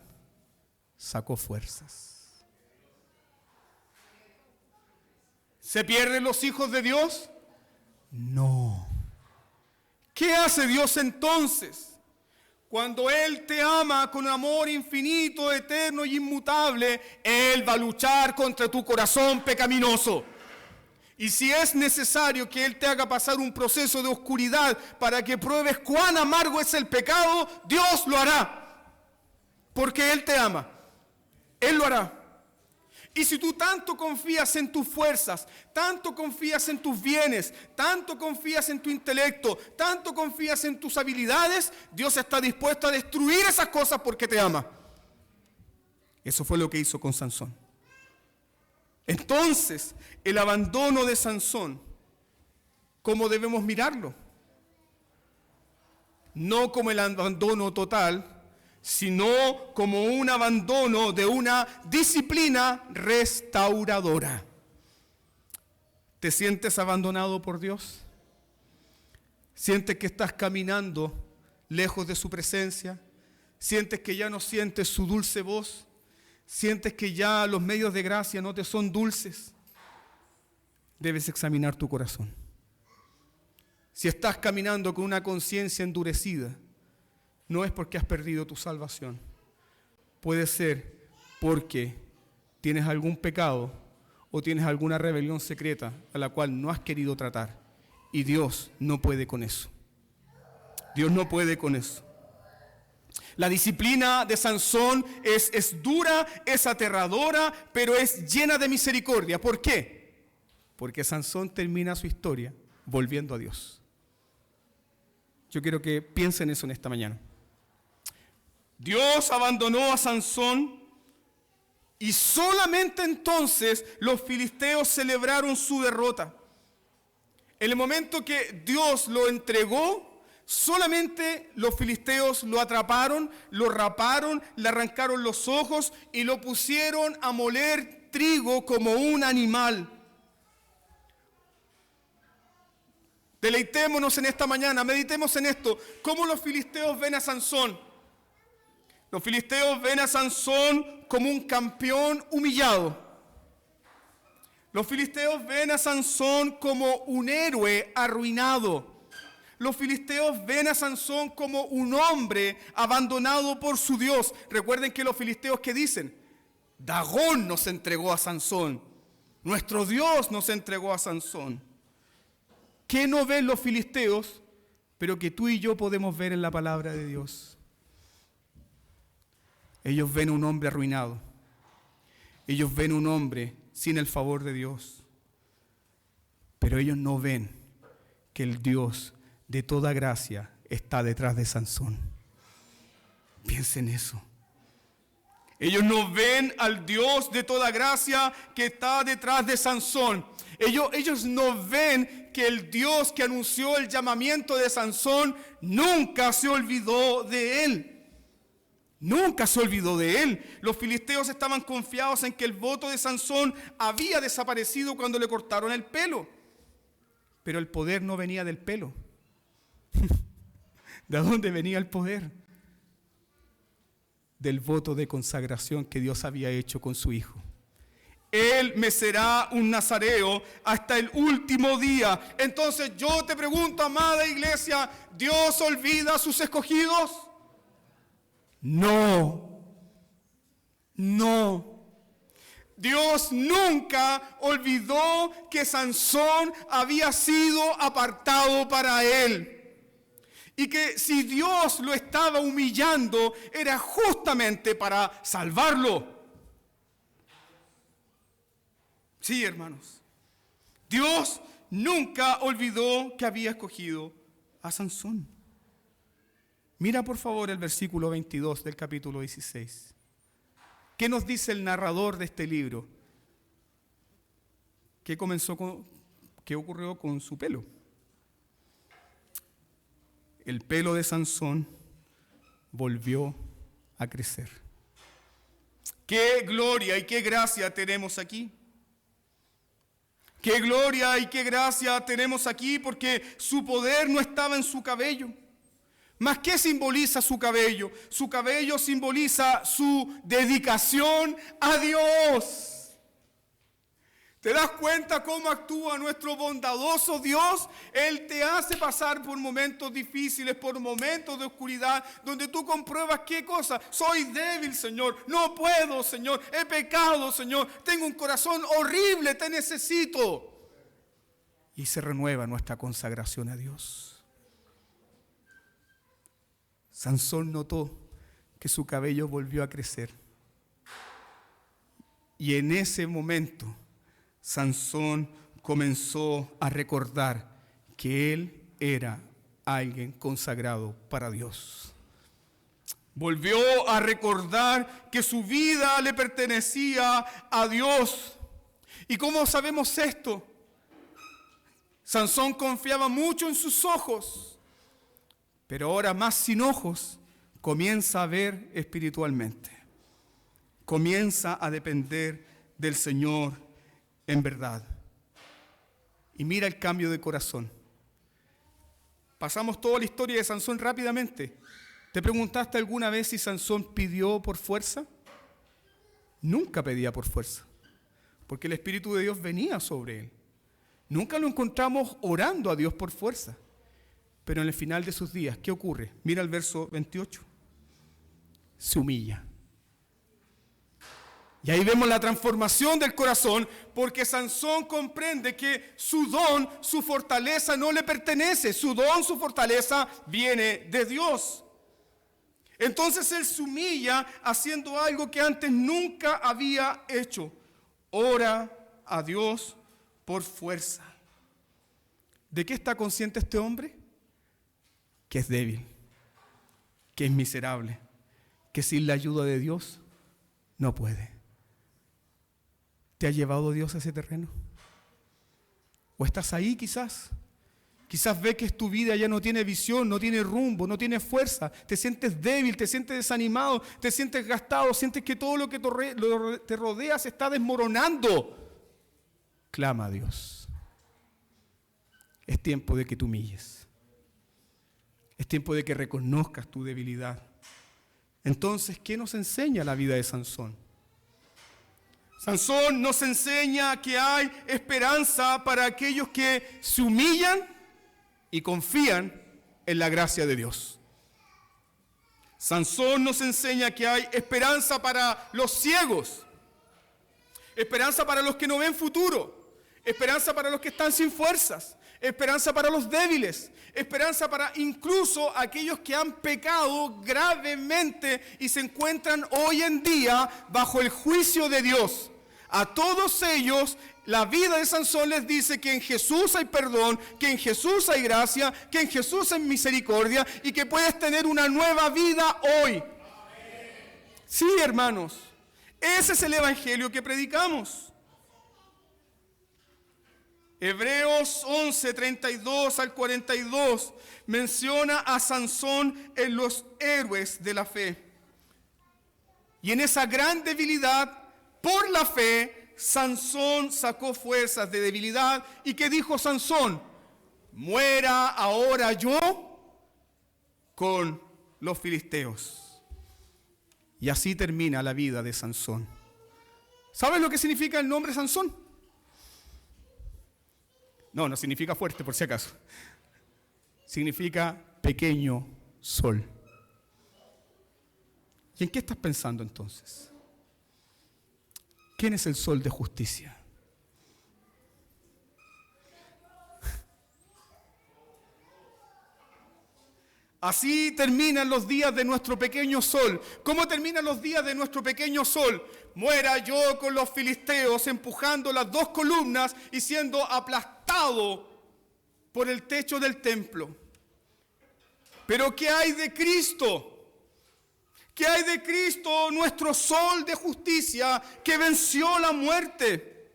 sacó fuerzas. ¿Se pierden los hijos de Dios? No. ¿Qué hace Dios entonces? Cuando Él te ama con amor infinito, eterno y inmutable, Él va a luchar contra tu corazón pecaminoso. Y si es necesario que Él te haga pasar un proceso de oscuridad para que pruebes cuán amargo es el pecado, Dios lo hará. Porque Él te ama. Él lo hará. Y si tú tanto confías en tus fuerzas, tanto confías en tus bienes, tanto confías en tu intelecto, tanto confías en tus habilidades, Dios está dispuesto a destruir esas cosas porque te ama. Eso fue lo que hizo con Sansón. Entonces, el abandono de Sansón, ¿cómo debemos mirarlo? No como el abandono total, sino como un abandono de una disciplina restauradora. ¿Te sientes abandonado por Dios? ¿Sientes que estás caminando lejos de su presencia? ¿Sientes que ya no sientes su dulce voz? ¿Sientes que ya los medios de gracia no te son dulces? Debes examinar tu corazón. Si estás caminando con una conciencia endurecida, no es porque has perdido tu salvación. Puede ser porque tienes algún pecado o tienes alguna rebelión secreta a la cual no has querido tratar. Y Dios no puede con eso. Dios no puede con eso. La disciplina de Sansón es dura, es aterradora, pero es llena de misericordia. ¿Por qué? Porque Sansón termina su historia volviendo a Dios. Yo quiero que piensen eso en esta mañana. Dios abandonó a Sansón y solamente entonces los filisteos celebraron su derrota. En el momento que Dios lo entregó, solamente los filisteos lo atraparon, lo raparon, le arrancaron los ojos y lo pusieron a moler trigo como un animal. Deleitémonos en esta mañana, meditemos en esto. ¿Cómo los filisteos ven a Sansón? Los filisteos ven a Sansón como un campeón humillado. Los filisteos ven a Sansón como un héroe arruinado. Los filisteos ven a Sansón como un hombre abandonado por su Dios. Recuerden que los filisteos, ¿qué dicen? Dagón nos entregó a Sansón. Nuestro Dios nos entregó a Sansón. ¿Qué no ven los filisteos, pero que tú y yo podemos ver en la palabra de Dios? Ellos ven un hombre arruinado. Ellos ven un hombre sin el favor de Dios. Pero ellos no ven que el Dios de toda gracia está detrás de Sansón. Piensen eso. Ellos no ven al Dios de toda gracia que está detrás de Sansón. Ellos no ven que el Dios que anunció el llamamiento de Sansón nunca se olvidó de él. Nunca se olvidó de él. Los filisteos estaban confiados en que el voto de Sansón había desaparecido cuando le cortaron el pelo. Pero el poder no venía del pelo. ¿De dónde venía el poder? Del voto de consagración que Dios había hecho con su Hijo. Él me será un nazareo hasta el último día. Entonces yo te pregunto, amada iglesia, ¿Dios olvida a sus escogidos? No. Dios nunca olvidó que Sansón había sido apartado para él. Y que si Dios lo estaba humillando, era justamente para salvarlo. Sí, hermanos. Dios nunca olvidó que había escogido a Sansón. Mira por favor el versículo 22 del capítulo 16. ¿Qué nos dice el narrador de este libro? ¿Qué ocurrió con su pelo? El pelo de Sansón volvió a crecer. ¡Qué gloria y qué gracia tenemos aquí! ¡Qué gloria y qué gracia tenemos aquí! Porque su poder no estaba en su cabello. ¿Mas qué simboliza su cabello? Su cabello simboliza su dedicación a Dios. ¿Te das cuenta cómo actúa nuestro bondadoso Dios? Él te hace pasar por momentos difíciles, por momentos de oscuridad, donde tú compruebas qué cosa. Soy débil, Señor. No puedo, Señor. He pecado, Señor. Tengo un corazón horrible. Te necesito. Y se renueva nuestra consagración a Dios. Sansón notó que su cabello volvió a crecer. Y en ese momento, Sansón comenzó a recordar que él era alguien consagrado para Dios. Volvió a recordar que su vida le pertenecía a Dios. ¿Y cómo sabemos esto? Sansón confiaba mucho en sus ojos, pero ahora más sin ojos, comienza a ver espiritualmente. Comienza a depender del Señor en verdad. Y mira el cambio de corazón. Pasamos toda la historia de Sansón rápidamente. ¿Te preguntaste alguna vez si Sansón pidió por fuerza? Nunca pedía por fuerza, porque el Espíritu de Dios venía sobre él. Nunca lo encontramos orando a Dios por fuerza. Pero en el final de sus días, ¿qué ocurre? Mira el verso 28. Se humilla. Y ahí vemos la transformación del corazón, porque Sansón comprende que su don, su fortaleza no le pertenece. Su don, su fortaleza viene de Dios. Entonces él se humilla haciendo algo que antes nunca había hecho. Ora a Dios por fuerza. ¿De qué está consciente este hombre? Que es débil, que es miserable, que sin la ayuda de Dios no puede. ¿Te ha llevado Dios a ese terreno? ¿O estás ahí quizás? Quizás ves que tu vida ya no tiene visión, no tiene rumbo, no tiene fuerza. Te sientes débil, te sientes desanimado, te sientes gastado, sientes que todo lo que te rodea se está desmoronando. Clama a Dios. Es tiempo de que te humilles. Es tiempo de que reconozcas tu debilidad. Entonces, ¿qué nos enseña la vida de Sansón? Sansón nos enseña que hay esperanza para aquellos que se humillan y confían en la gracia de Dios. Sansón nos enseña que hay esperanza para los ciegos, esperanza para los que no ven futuro, esperanza para los que están sin fuerzas, esperanza para los débiles, esperanza para incluso aquellos que han pecado gravemente y se encuentran hoy en día bajo el juicio de Dios. A todos ellos, la vida de Sansón les dice que en Jesús hay perdón, que en Jesús hay gracia, que en Jesús hay misericordia y que puedes tener una nueva vida hoy. Sí, hermanos, ese es el evangelio que predicamos. Hebreos 11, 32 al 42 menciona a Sansón en los héroes de la fe. Y en esa gran debilidad, por la fe, Sansón sacó fuerzas de debilidad. ¿Y qué dijo Sansón? Muera ahora yo con los filisteos. Y así termina la vida de Sansón. ¿Sabes lo que significa el nombre Sansón? No significa fuerte, por si acaso. Significa pequeño sol. ¿Y en qué estás pensando entonces? ¿Quién es el sol de justicia? Así terminan los días de nuestro pequeño sol. ¿Cómo terminan los días de nuestro pequeño sol? Muera yo con los filisteos empujando las dos columnas y siendo aplastado por el techo del templo. Pero ¿qué hay de Cristo? ¿Qué hay de Cristo, nuestro sol de justicia que venció la muerte?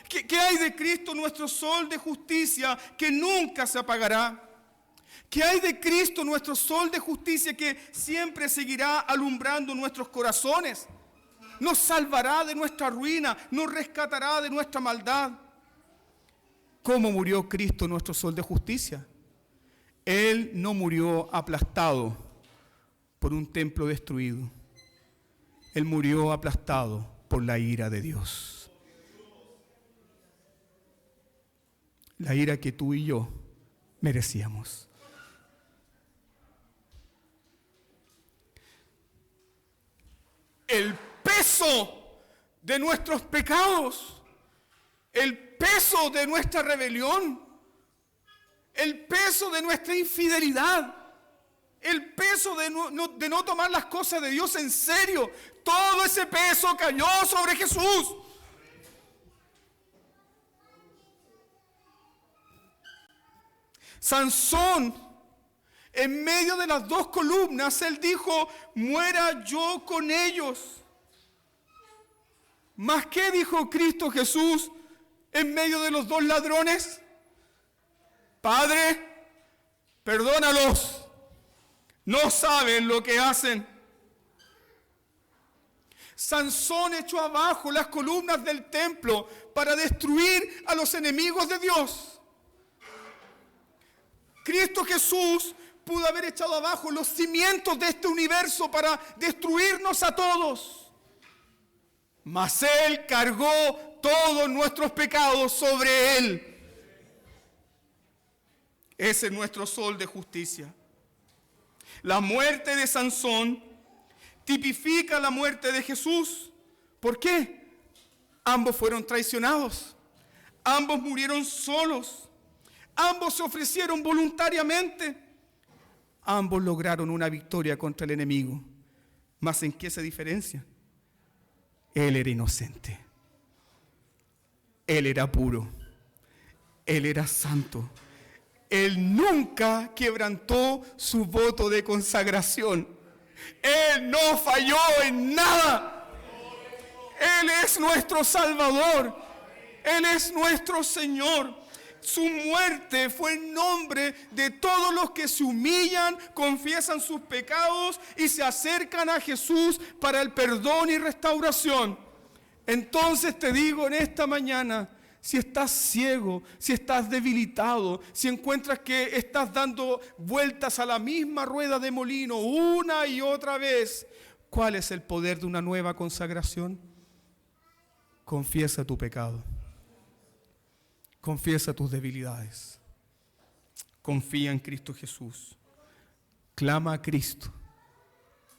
¿Qué hay de Cristo, nuestro sol de justicia que nunca se apagará? ¿Qué hay de Cristo, nuestro sol de justicia que siempre seguirá alumbrando nuestros corazones? Nos salvará de nuestra ruina, nos rescatará de nuestra maldad. ¿Cómo murió Cristo, nuestro sol de justicia? Él no murió aplastado por un templo destruido. Él murió aplastado por la ira de Dios. la ira que tú y yo merecíamos. El peso de nuestros pecados, el peso de nuestra rebelión, el peso de nuestra infidelidad, el peso de no tomar las cosas de Dios en serio, todo ese peso cayó sobre Jesús. Sansón, en medio de las dos columnas, él dijo: muera yo con ellos. ¿Más qué dijo Cristo Jesús en medio de los dos ladrones? Padre, perdónalos, no saben lo que hacen. Sansón echó abajo las columnas del templo para destruir a los enemigos de Dios. Cristo Jesús pudo haber echado abajo los cimientos de este universo para destruirnos a todos. Mas Él cargó todos nuestros pecados sobre Él. Ese es nuestro sol de justicia. La muerte de Sansón tipifica la muerte de Jesús. ¿Por qué? Ambos fueron traicionados. Ambos murieron solos. Ambos se ofrecieron voluntariamente. Ambos lograron una victoria contra el enemigo. ¿Mas en qué se diferencia? Él era inocente. Él era puro. Él era santo. Él nunca quebrantó su voto de consagración. Él no falló en nada. Él es nuestro Salvador. Él es nuestro Señor. Su muerte fue en nombre de todos los que se humillan, confiesan sus pecados y se acercan a Jesús para el perdón y restauración. Entonces te digo en esta mañana, si estás ciego, si estás debilitado, si encuentras que estás dando vueltas a la misma rueda de molino una y otra vez, ¿cuál es el poder de una nueva consagración? Confiesa tu pecado. Confiesa tus debilidades. Confía en Cristo Jesús. Clama a Cristo.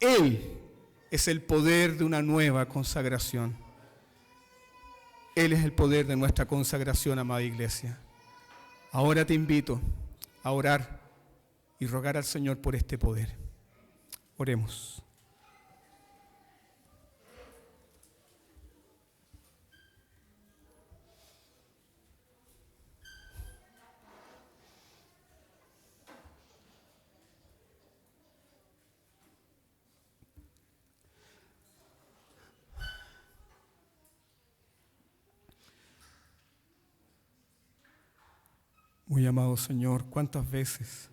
Él es el poder de una nueva consagración. Él es el poder de nuestra consagración, amada iglesia. Ahora te invito a orar y rogar al Señor por este poder. Oremos. Muy amado Señor, cuántas veces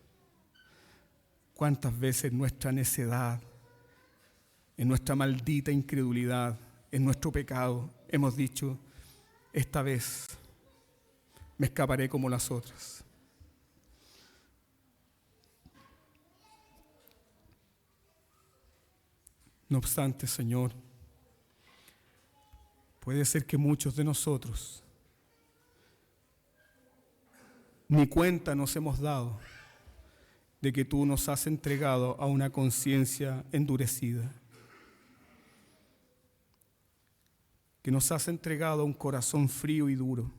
en nuestra necedad, en nuestra maldita incredulidad, en nuestro pecado, hemos dicho: esta vez me escaparé como las otras. No obstante, Señor, puede ser que muchos de nosotros ni cuenta nos hemos dado de que tú nos has entregado a una conciencia endurecida, que nos has entregado a un corazón frío y duro,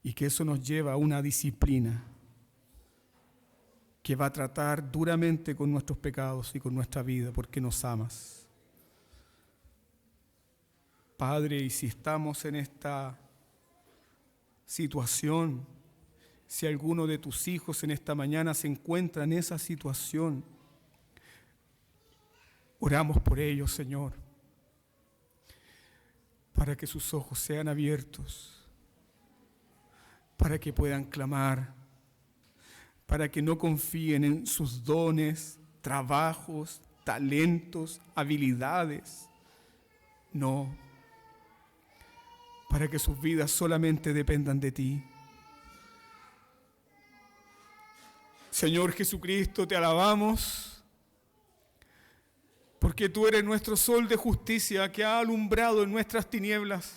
y que eso nos lleva a una disciplina que va a tratar duramente con nuestros pecados y con nuestra vida, porque nos amas. Padre, y si estamos en esta situación, si alguno de tus hijos en esta mañana se encuentra en esa situación, oramos por ellos, Señor, para que sus ojos sean abiertos, para que puedan clamar, para que no confíen en sus dones, trabajos, talentos, habilidades. No, para que sus vidas solamente dependan de ti. Señor Jesucristo, te alabamos, porque tú eres nuestro sol de justicia que ha alumbrado en nuestras tinieblas.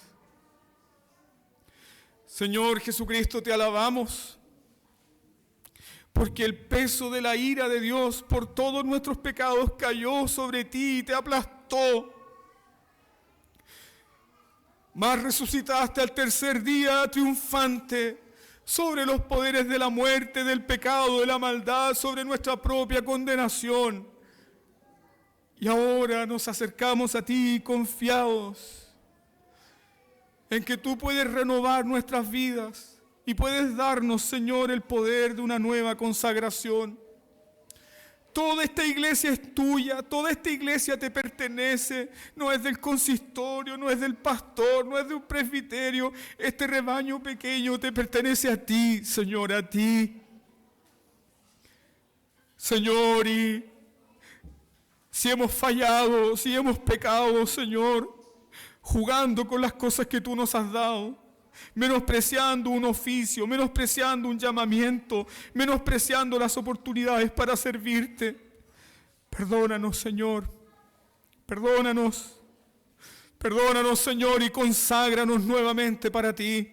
Señor Jesucristo, te alabamos, porque el peso de la ira de Dios por todos nuestros pecados cayó sobre ti y te aplastó. Mas resucitaste al tercer día triunfante sobre los poderes de la muerte, del pecado, de la maldad, sobre nuestra propia condenación. Y ahora nos acercamos a ti confiados en que tú puedes renovar nuestras vidas y puedes darnos, Señor, el poder de una nueva consagración. Toda esta iglesia es tuya, toda esta iglesia te pertenece, no es del consistorio, no es del pastor, no es de un presbiterio. Este rebaño pequeño te pertenece a ti, Señor, a ti. Señor, y si hemos fallado, si hemos pecado, Señor, jugando con las cosas que tú nos has dado, menospreciando un oficio, menospreciando un llamamiento, menospreciando las oportunidades para servirte. Perdónanos, Señor. Perdónanos. Perdónanos, Señor, y conságranos nuevamente para ti.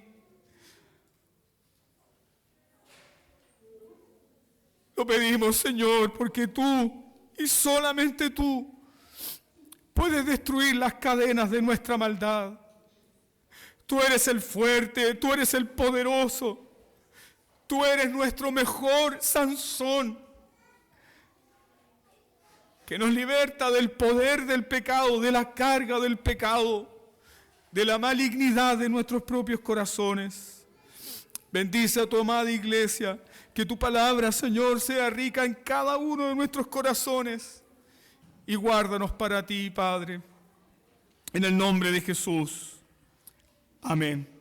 Lo pedimos, Señor, porque tú y solamente tú puedes destruir las cadenas de nuestra maldad. Tú eres el fuerte, tú eres el poderoso, tú eres nuestro mejor Sansón, que nos liberta del poder del pecado, de la carga del pecado, de la malignidad de nuestros propios corazones. Bendice a tu amada iglesia, que tu palabra, Señor, sea rica en cada uno de nuestros corazones, y guárdanos para ti, Padre, en el nombre de Jesús. Amén.